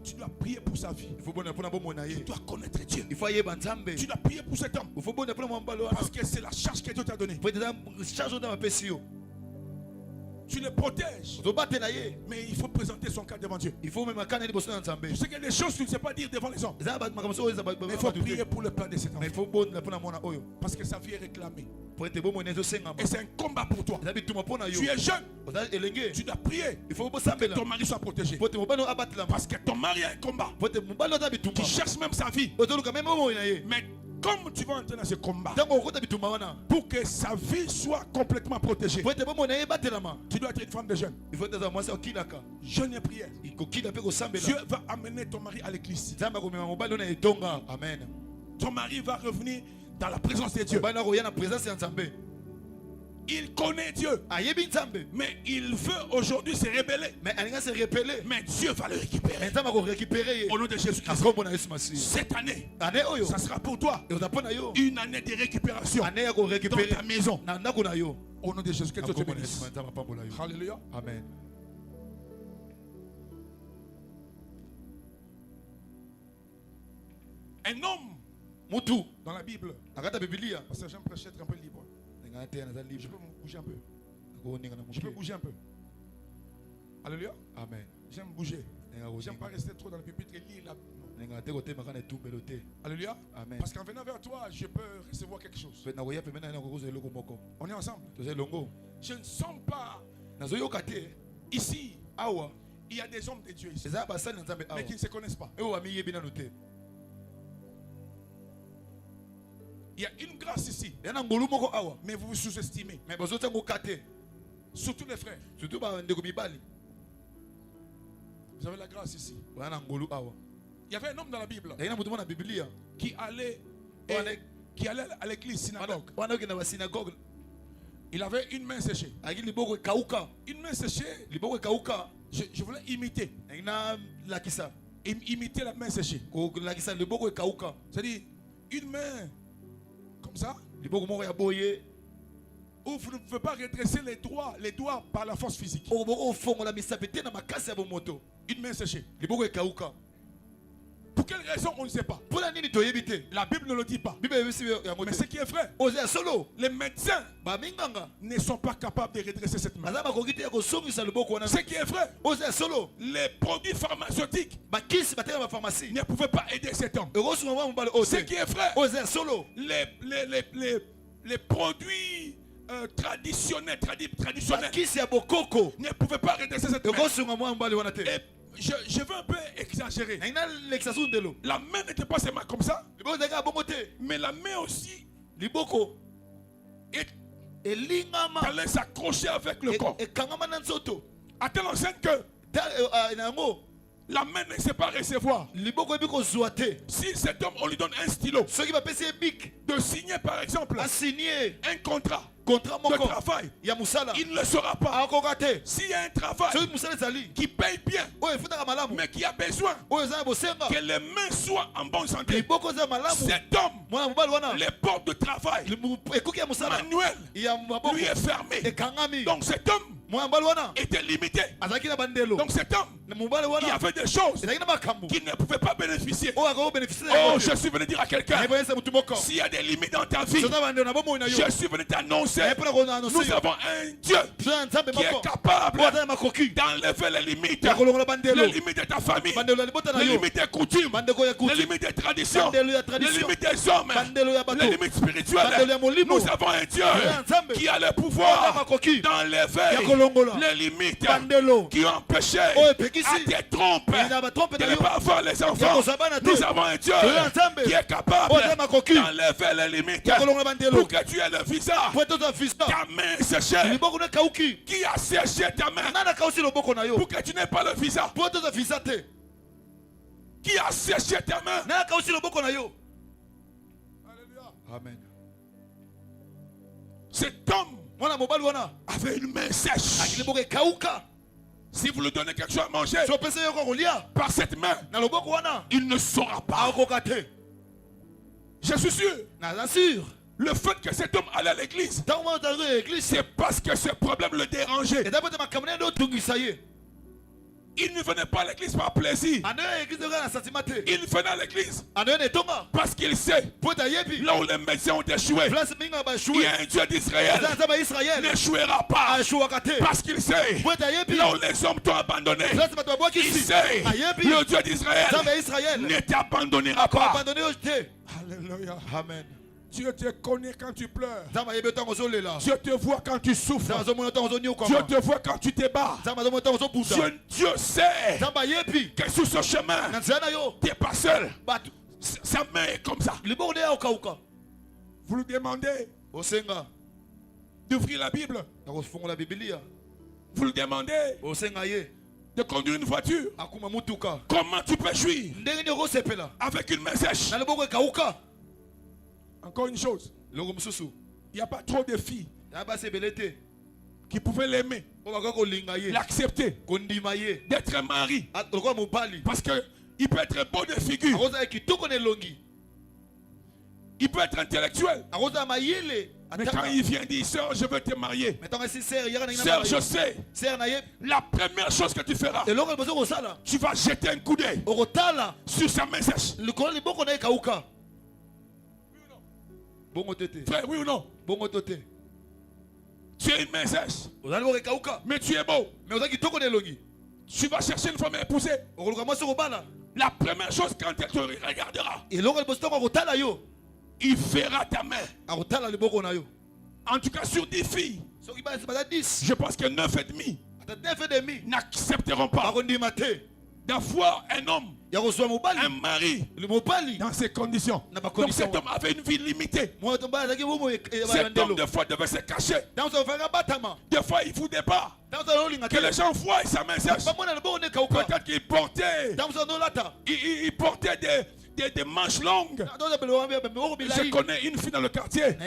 Speaker 4: tu dois prier pour sa vie. Tu dois connaître Dieu. Tu dois prier pour cet homme. Parce que c'est la charge que Dieu t'a donnée. Tu le protèges. Mais il faut présenter son cas devant Dieu. Tu sais qu'il y a des choses que tu ne sais pas dire devant les hommes. Mais il faut prier pour le plan de cet enfant. Parce que sa vie est réclamée. Et c'est un combat pour toi. Tu es jeune. Tu dois prier que ton mari soit protégé. Parce que ton mari a un combat qui cherche même sa vie. Mais comme tu vas entrer dans ce combat, pour que sa vie soit complètement protégée, tu dois être une femme de jeûne. Jeûne et prière. Dieu va amener ton mari à l'église.
Speaker 7: Amen.
Speaker 4: Ton mari va revenir dans la présence de Dieu. Il connaît Dieu. Mais il veut aujourd'hui se rebeller. Mais Dieu va le récupérer. Au nom de Jésus-Christ. Cette année, ça sera pour toi une année de récupération dans ta maison. Au nom de Jésus, que Dieu te bénisse. Alléluia.
Speaker 7: Amen.
Speaker 4: Un homme dans la Bible. Parce que j'aime prêcher être un peu libre. Je peux bouger un peu. Je peux bouger un peu. Alléluia.
Speaker 7: Amen.
Speaker 4: J'aime bouger. J'aime pas rester trop dans le pupitre et lire là. Alléluia.
Speaker 7: Amen.
Speaker 4: Parce qu'en venant vers toi, je peux recevoir quelque chose. On est ensemble. Je ne sens pas ici. Il y a des hommes de Dieu ici. Mais qui ne se connaissent pas. Il y a une grâce ici. Mais vous vous sous-estimez. Surtout les frères. Vous avez la grâce ici. Il y avait un homme dans la Bible qui allait à l'église synagogue. Il avait une main séchée. Une main séchée. Je voulais imiter. Imiter la main séchée. C'est-à-dire une main comme ça. Où vous ne pouvez pas redresser les doigts par la force physique. Une main séchée. Pour Pour quelle raison, on ne sait pas.
Speaker 7: mpona nini toyebi te.
Speaker 4: La Bible ne le dit pas.
Speaker 7: Bible eyebisi yango
Speaker 4: Mais
Speaker 7: te.
Speaker 4: ce qui est vrai,
Speaker 7: oza ya solo
Speaker 4: les médecins
Speaker 7: baminganga
Speaker 4: ne sont pas capables de redresser cette main.
Speaker 7: baza bakoki te ya kosongisa loboko wana.
Speaker 4: Ce qui est vrai,
Speaker 7: oza ya solo
Speaker 4: les produits pharmaceutiques
Speaker 7: bakisi bateka na bapharmacie
Speaker 4: ne pouvaient pas aider cet homme.
Speaker 7: ekosunga mwa mobali oyo
Speaker 4: Ce
Speaker 7: te.
Speaker 4: qui est vrai,
Speaker 7: oza ya solo
Speaker 4: les produits traditionnels
Speaker 7: bakisi ya bokoko
Speaker 4: ne pouvaient pas redresser cette main.
Speaker 7: ekosunga mwa mobali wana te.
Speaker 4: Et je veux un peu exagérer.
Speaker 7: nangi nalekisa su ndelo
Speaker 4: La main n'était pas seulement comme ça,
Speaker 7: liboko ezalaki ya bongo te.
Speaker 4: mais la main aussi
Speaker 7: liboko elingama
Speaker 4: allait s'accrocher avec le corps.
Speaker 7: ekangama na nzoto
Speaker 4: À telle enseigne que
Speaker 7: na yango
Speaker 4: la main ne sait pas recevoir.
Speaker 7: liboko ebi kozwa te.
Speaker 4: Si cet homme, on lui donne un stylo,
Speaker 7: soki bapesi ye bik
Speaker 4: de signer par exemple
Speaker 7: asigné
Speaker 4: un contrat
Speaker 7: contrat
Speaker 4: de
Speaker 7: moko
Speaker 4: travail,
Speaker 7: ya mosala
Speaker 4: il ne le saura pas.
Speaker 7: akoka te.
Speaker 4: S'il y a un travail
Speaker 7: soki mosala ezali
Speaker 4: qui paye bien,
Speaker 7: oyo efutaka malamu
Speaker 4: mais qui a besoin
Speaker 7: oyo eza na bosenga
Speaker 4: que les mains soient en bonne santé,
Speaker 7: liboko eza malamu
Speaker 4: cet homme,
Speaker 7: mwana mobali wana
Speaker 4: les portes de travail
Speaker 7: ekoki ya mosala
Speaker 4: manuel
Speaker 7: ya maboko
Speaker 4: lui est fermé.
Speaker 7: ekangami.
Speaker 4: Donc cet homme
Speaker 7: mwana mobali wana
Speaker 4: était limité.
Speaker 7: azalaki na bandelo.
Speaker 4: Donc cet homme,
Speaker 7: mobali
Speaker 4: il y
Speaker 7: wana
Speaker 4: avait des choses
Speaker 7: ezalaki na makambo
Speaker 4: qu'il ne pouvait pas bénéficier.
Speaker 7: oyo akoko bénéficie
Speaker 4: Oh, je suis venu dire à quelqu'un,
Speaker 7: ayebonisa mutu moko
Speaker 4: s'il y a des limites dans ta vie,
Speaker 7: soza bandelo na bomoi na yo
Speaker 4: je suis venu t'annoncer,
Speaker 7: mpona konaanonse
Speaker 4: nous avons un Dieu
Speaker 7: na nzambe
Speaker 4: qui est
Speaker 7: moko
Speaker 4: capable
Speaker 7: oyo aza na makoki
Speaker 4: d'enlever les limites,
Speaker 7: ya kolongola bandelo
Speaker 4: les limites de ta famille,
Speaker 7: bandelo ya libota na
Speaker 4: les
Speaker 7: yo
Speaker 4: limites des coutumes,
Speaker 7: bandeko ya
Speaker 4: les
Speaker 7: kuti
Speaker 4: limites des traditions,
Speaker 7: bandelo ya
Speaker 4: les
Speaker 7: tradition
Speaker 4: limites des hommes,
Speaker 7: bandelo ya bato
Speaker 4: les limites spirituelles.
Speaker 7: bandelo ya molimo
Speaker 4: Nous avons un Dieu
Speaker 7: ya nzambe
Speaker 4: qui a le
Speaker 7: oyo aza
Speaker 4: pouvoir
Speaker 7: makoki ya
Speaker 4: d'enlever
Speaker 7: kolongola
Speaker 4: les limites
Speaker 7: bandelo
Speaker 4: qui ont empêché
Speaker 7: oyo
Speaker 4: à
Speaker 7: epekisi
Speaker 4: tes trompes
Speaker 7: na batrompe
Speaker 4: de
Speaker 7: na
Speaker 4: ne
Speaker 7: yo
Speaker 4: pas avoir les
Speaker 7: ya
Speaker 4: enfants.
Speaker 7: kozwa bana te
Speaker 4: Nous avons un Dieu
Speaker 7: oyo nzambe
Speaker 4: qui est capable
Speaker 7: oyo aza makoki
Speaker 4: d'enlever les limites
Speaker 7: ya kolongola bandelo
Speaker 4: pour que tu aies le visa.
Speaker 7: po ete ozwa vista
Speaker 4: Ta main séchée.
Speaker 7: liboko na ekauki
Speaker 4: Qui a séché ta main
Speaker 7: nani akausi loboko na yo
Speaker 4: pour que tu n'aies pas le visa?
Speaker 7: po ete ozwa visa te.
Speaker 4: Qui a séché ta main?
Speaker 7: nani akausi loboko na yo. Amen.
Speaker 4: Cet homme
Speaker 7: mwana mobali wana
Speaker 4: avait une main sèche.
Speaker 7: aki liboko ekauka.
Speaker 4: Si vous lui donnez quelque chose à manger
Speaker 7: so opesi yo ko kolia
Speaker 4: par cette main,
Speaker 7: na loboko wana
Speaker 4: il ne saura pas.
Speaker 7: akoka te.
Speaker 4: Je suis sûr,
Speaker 7: naza sur
Speaker 4: le fait que cet homme allait à l'église,
Speaker 7: ntango mwana otango ya eglise
Speaker 4: c'est parce que ce problème le dérangeait.
Speaker 7: eza po ete makambo na ye nde otungisa ye.
Speaker 4: Il ne venait pas à l'église par plaisir.
Speaker 7: ando ya eglise oka na santima te.
Speaker 4: Il venait à l'église
Speaker 7: ando ye na etonga
Speaker 4: parce qu'il sait,
Speaker 7: po ete ayebi
Speaker 4: là où les médecins ont échoué,
Speaker 7: place mingi na
Speaker 4: il y
Speaker 7: baeshue
Speaker 4: a un Dieu d'Israël
Speaker 7: eza nzambe ya israele
Speaker 4: n'échouera pas.
Speaker 7: aeshuwaka te.
Speaker 4: Parce qu'il sait,
Speaker 7: po ete ayebi
Speaker 4: là où les hommes t'ont abandonné,
Speaker 7: place bato
Speaker 4: il
Speaker 7: babwakisi
Speaker 4: sait,
Speaker 7: ayebi
Speaker 4: le Dieu d'Israël
Speaker 7: nzambe ya israele
Speaker 4: ne t'abandonnera pas.
Speaker 7: abandonne yo te.
Speaker 4: Alléluia.
Speaker 7: Amen.
Speaker 4: Dieu te connaît quand tu pleures.
Speaker 7: nzambe ayebi ntango ozolela.
Speaker 4: Dieu te voit quand tu souffres.
Speaker 7: nzambe azomona ntango
Speaker 4: Dieu
Speaker 7: ozoniokama.
Speaker 4: te voit quand tu te bats.
Speaker 7: nzambe azomona ntango ozobuta.
Speaker 4: Dieu sait
Speaker 7: nzambe ayebi
Speaker 4: que sur ce chemin,
Speaker 7: na nzela na yo
Speaker 4: tu n'es pas seul.
Speaker 7: bato
Speaker 4: Sa main est comme ça.
Speaker 7: liboko nde ya okauka.
Speaker 4: Vous lui demandez
Speaker 7: osenga
Speaker 4: d'ouvrir la Bible.
Speaker 7: na kofungola bibilia.
Speaker 4: Vous lui demandez
Speaker 7: osenga ye
Speaker 4: de conduire une voiture.
Speaker 7: akuma mutuka.
Speaker 4: Comment tu peux jouir
Speaker 7: ndenge nini okosepela
Speaker 4: avec une main sèche?
Speaker 7: na liboko ekauka.
Speaker 4: Encore une chose,
Speaker 7: eloko mosusu
Speaker 4: il n'y a pas trop de filles
Speaker 7: ya basi ebele te
Speaker 4: qui pouvaient l'aimer,
Speaker 7: oyo bakoki kolinga ye
Speaker 4: l'accepter,
Speaker 7: kondima ye
Speaker 4: d'être mari.
Speaker 7: lokola mobali
Speaker 4: Parce qu'il peut être beau de figure,
Speaker 7: akozala kitoko na elongi
Speaker 4: il peut être intellectuel.
Speaker 7: akozala mayele
Speaker 4: Mais quand il vient dire, sœur, je veux te marier.
Speaker 7: mais ntango esi ser yaka na
Speaker 4: Sœur, je sais,
Speaker 7: ser na ye
Speaker 4: la première chose que tu feras,
Speaker 7: eloko liboso kosala
Speaker 4: tu vas jeter un coup d'œil
Speaker 7: okotala
Speaker 4: sur sa main sèche.
Speaker 7: likolo liboko na ye ekauka. bongo te te
Speaker 4: Frère, oui ou non?
Speaker 7: bongo to te
Speaker 4: Tu as une main sèche,
Speaker 7: ozala liboko ekauka
Speaker 4: mais tu es beau.
Speaker 7: mais oza kitoko na elongi
Speaker 4: Tu vas chercher une femme à épouser.
Speaker 7: okoluka mwasi okobala
Speaker 4: La première chose, quand elle te regardera,
Speaker 7: eloko liboso ntango akotala yo
Speaker 4: il verra ta main.
Speaker 7: akotala liboko na yo.
Speaker 4: En tout cas, sur 10 filles,
Speaker 7: soki basi baza 10
Speaker 4: je pense que 9 et demi
Speaker 7: ata 9 et demi
Speaker 4: n'accepteront pas
Speaker 7: bakondima te
Speaker 4: d'avoir un homme,
Speaker 7: ya kozwa
Speaker 4: un
Speaker 7: mobali
Speaker 4: mari
Speaker 7: mobali
Speaker 4: dans ces conditions.
Speaker 7: na
Speaker 4: Donc
Speaker 7: bakondition
Speaker 4: cet homme avait une vie limitée.
Speaker 7: moto mobali azalaki bomo
Speaker 4: Cet homme, des fois, devait se cacher.
Speaker 7: ntango ofanga batama
Speaker 4: Des fois, il ne voulait pas
Speaker 7: ntango ozala olinga
Speaker 4: que
Speaker 7: te
Speaker 4: les gens voient sa main sèche.
Speaker 7: bamona liboko na ekauka
Speaker 4: Peut-être qu'il portait,
Speaker 7: ntango ozala nolata
Speaker 4: il portait des manches longues. Je
Speaker 7: je
Speaker 4: connais une fille dans le quartier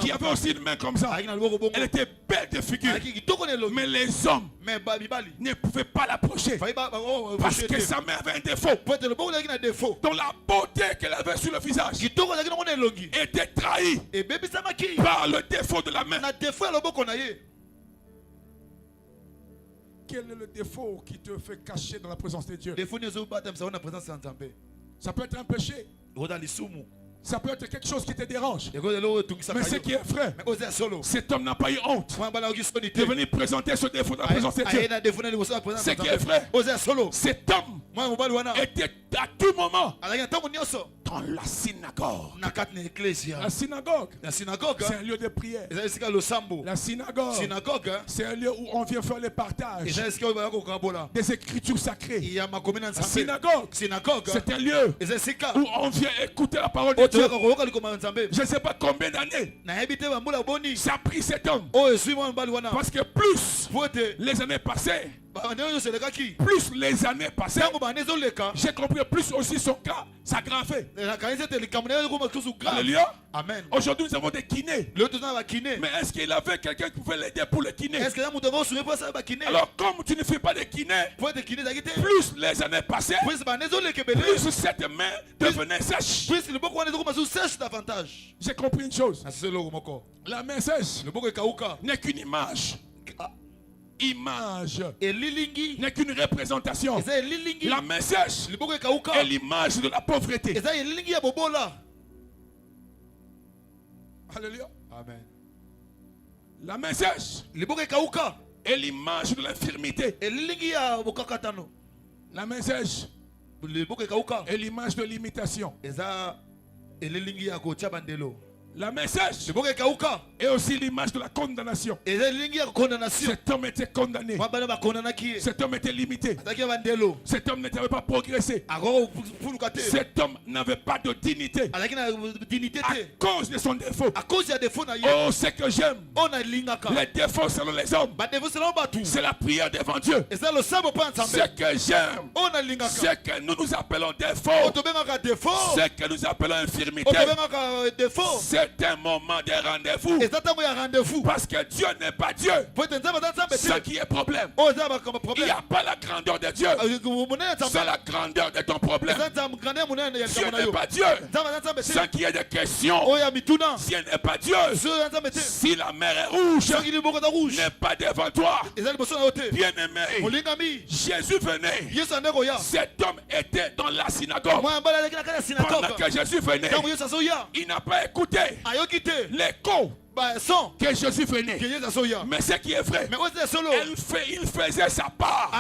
Speaker 4: qui avait aussi une main comme ça. Elle était belle de figure. Mais les hommes ne pouvaient pas l'approcher parce que sa main avait un défaut. Donc la beauté qu'elle avait sur le visage était trahie par le défaut de la main.
Speaker 1: Quel est le défaut qui te fait cacher dans la présence de Dieu?
Speaker 4: Ça peut être un péché. Ça peut être quelque chose qui te dérange. Mais ce qui est vrai, cet homme n'a pas eu honte de venir présenter ce défaut dans la présence de Dieu. Ce qui est vrai, cet homme était à tout moment dans la synagogue. La synagogue, c'est un lieu de prière. La synagogue, c'est un lieu où on vient faire le partage des écritures sacrées. La synagogue, c'est un lieu où on vient écouter la parole de Dieu. Je ne sais pas combien d'années ça a pris cet homme. Parce que plus les années passaient, plus les années passaient, j'ai compris, plus aussi son cas s'aggravait. Alléluia.
Speaker 7: Amen.
Speaker 4: Aujourd'hui, nous avons des kinés. Mais est-ce qu'il avait quelqu'un qui pouvait l'aider pour le kiné? Alors, comme tu ne fais pas de kiné, plus les années passaient, plus cette main devenait sèche. J'ai compris une chose. La main sèche n'est qu'une image. Image n'est qu'une représentation. La main sèche est l'image de la pauvreté. Alléluia.
Speaker 7: Amen.
Speaker 4: La main sèche est l'image de l'infirmité. La main sèche est l'image de l'imitation. La main sèche est aussi l'image de la condamnation. Cet homme était condamné. Cet homme était limité. Cet homme n'avait pas progressé. Cet homme n'avait pas de dignité à cause de son défaut. Oh, ce que j'aime, les défauts selon les hommes, c'est la prière devant Dieu. Ce que j'aime, c'est que nous nous appelons défaut, ce que nous appelons infirmité. C'est un moment de rendez-vous. Parce que Dieu n'est pas Dieu. Ce qui est problème, il n'y a pas la grandeur de Dieu. C'est la grandeur de ton problème. Dieu n'est pas Dieu. Ce qui est de question, Dieu n'est pas Dieu. Si la mer est rouge, n'est pas devant toi. Bien-aimé, Jésus venait. Cet homme était dans la synagogue. Pendant que Jésus venait, il n'a pas écouté l'écho que Jésus venait. Mais ce qui est vrai, il faisait sa part.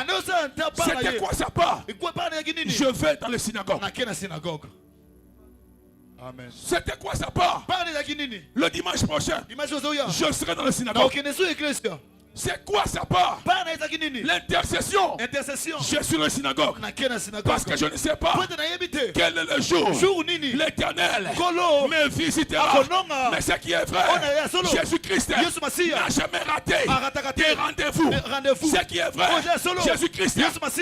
Speaker 4: C'était quoi sa part? Je vais dans le synagogue.
Speaker 7: Amen.
Speaker 4: C'était quoi sa part? Le dimanche prochain, je serai dans le synagogue. C'est quoi sa part? L'intercession. Je suis dans la synagogue. Parce que je ne sais pas quel est le jour l'Éternel me visitera. Mais ce qui est vrai, Jésus-Christ n'a jamais raté des rendez-vous. Ce qui est vrai, Jésus-Christ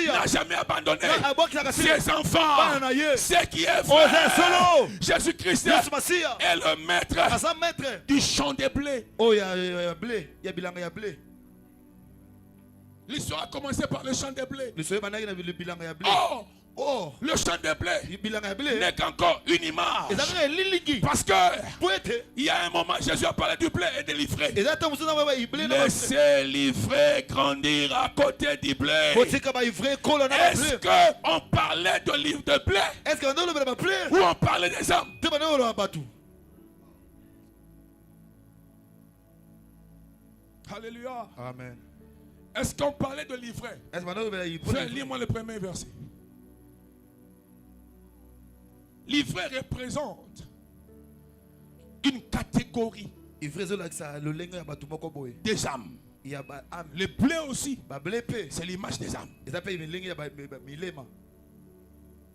Speaker 4: n'a jamais abandonné ses enfants. Ce qui est vrai, Jésus-Christ est le maître du champ de blé. L'histoire a commencé par le champ de blé. Oh, le champ de blé n'est qu'encore une image. Parce que il y a un moment, Jésus a parlé du blé et de l'ivraie. Laissez l'ivraie grandir à côté du blé. Est-ce qu'on parlait de livre de blé ou on parlait des âmes? Alléluia.
Speaker 7: Amen.
Speaker 4: Est-ce qu'on parlait de l'ivraie? Frère, lis-moi le premier verset. L'ivraie représente une catégorie des âmes. Le blé aussi, c'est l'image des âmes.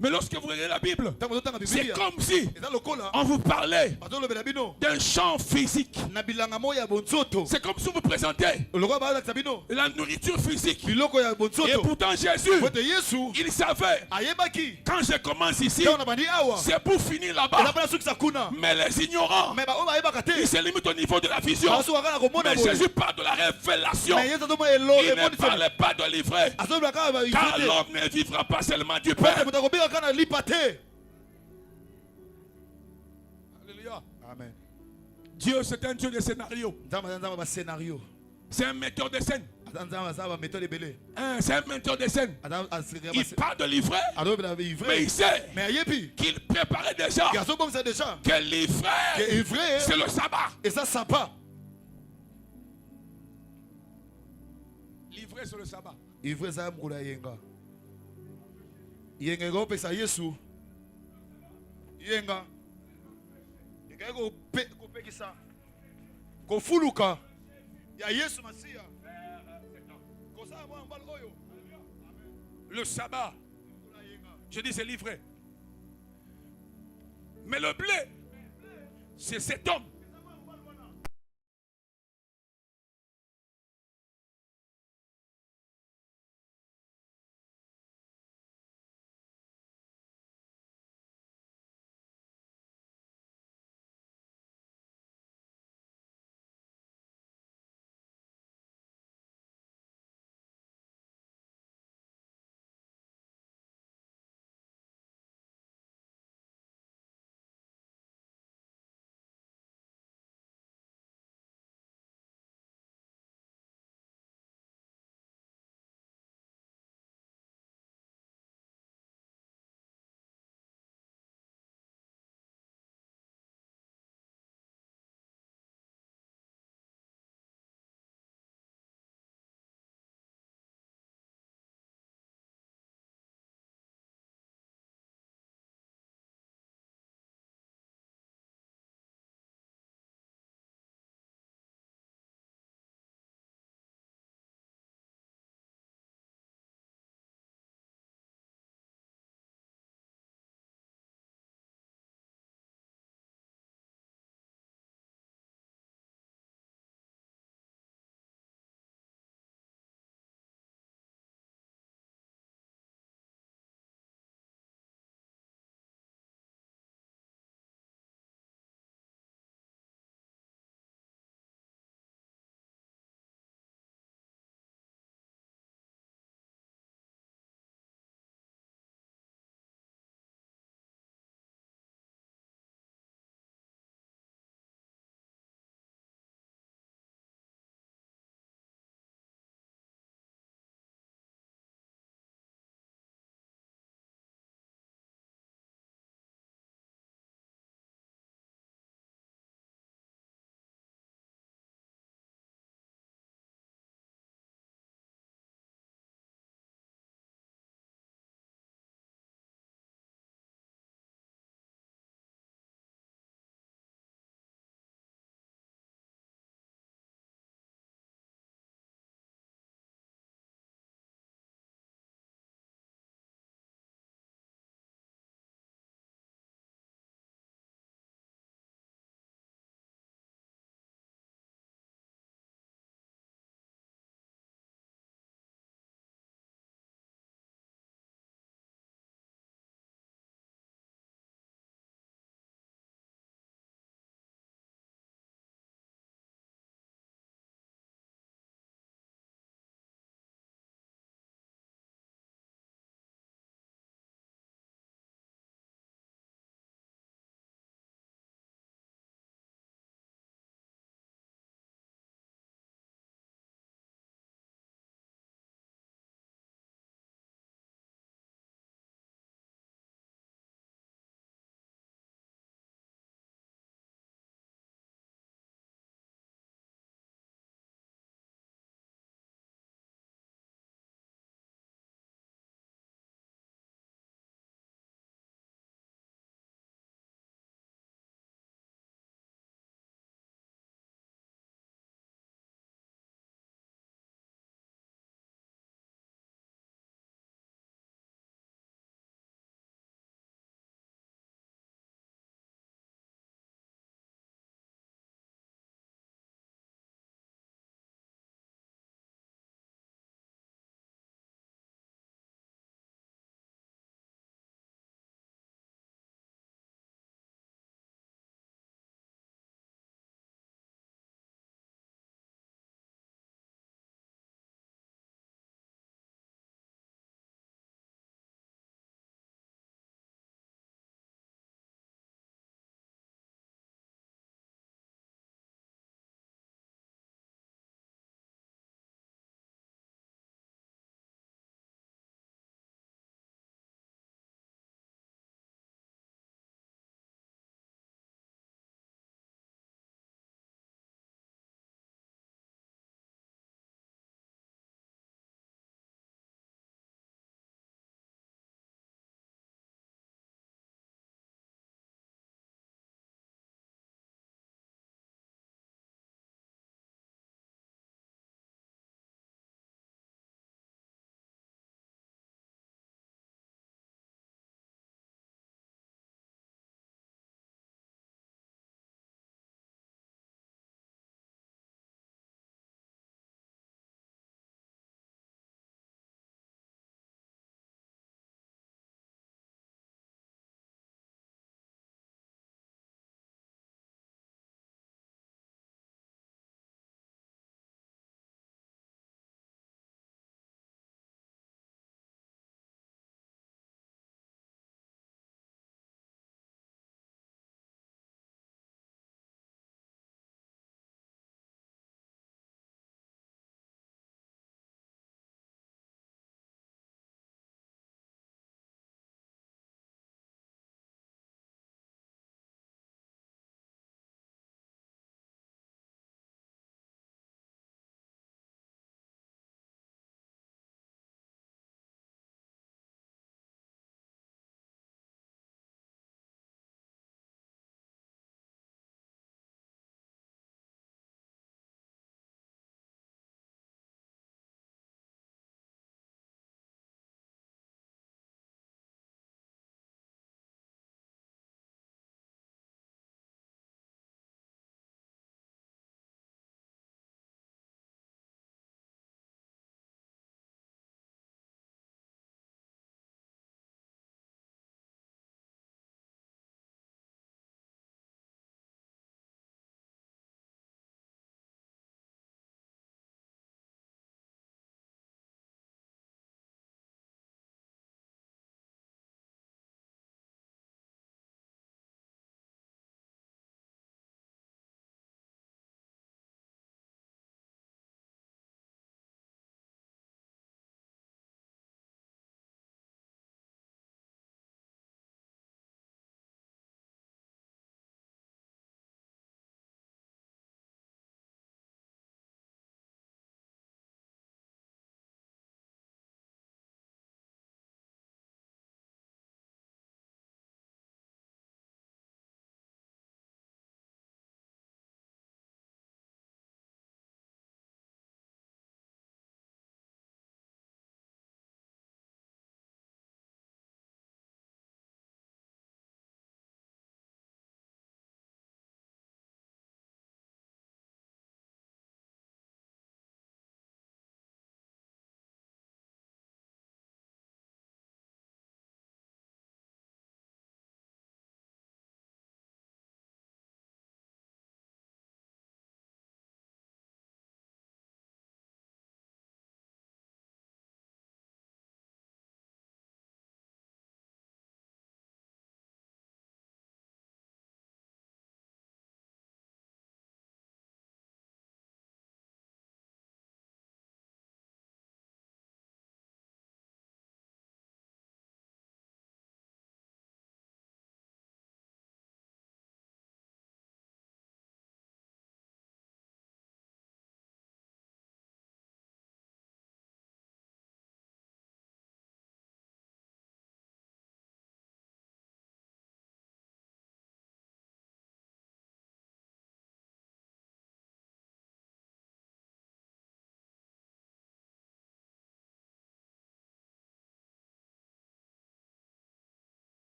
Speaker 4: Mais lorsque vous regardez la Bible, c'est comme si on vous parlait d'un champ physique. C'est comme si on vous présentait la nourriture physique. Et pourtant Jésus, il savait, quand je commence ici, c'est pour finir là-bas. Mais les ignorants, ils se limitent au niveau de la vision. Mais Jésus parle de la révélation. Il ne parlait pas de l'ivraie. Car l'homme ne vivra pas seulement du pain. Alléluia.
Speaker 7: Amen.
Speaker 4: Dieu, c'est un Dieu de scénario. C'est un metteur de scène. C'est un menteur de scène. Il parle de livrer, mais il sait qu'il préparait déjà que livrer, c'est le sabbat.
Speaker 7: Et ça sabbat.
Speaker 4: Livrer, c'est le sabbat.
Speaker 7: Livrer ça mkula yenga. Yenga go pesa Yesu. Yenga. Yenga go pekisa. Ko fuluka. Ya Yesu Masia.
Speaker 4: Le sabbat, je dis c'est livré. Mais le blé, c'est cet homme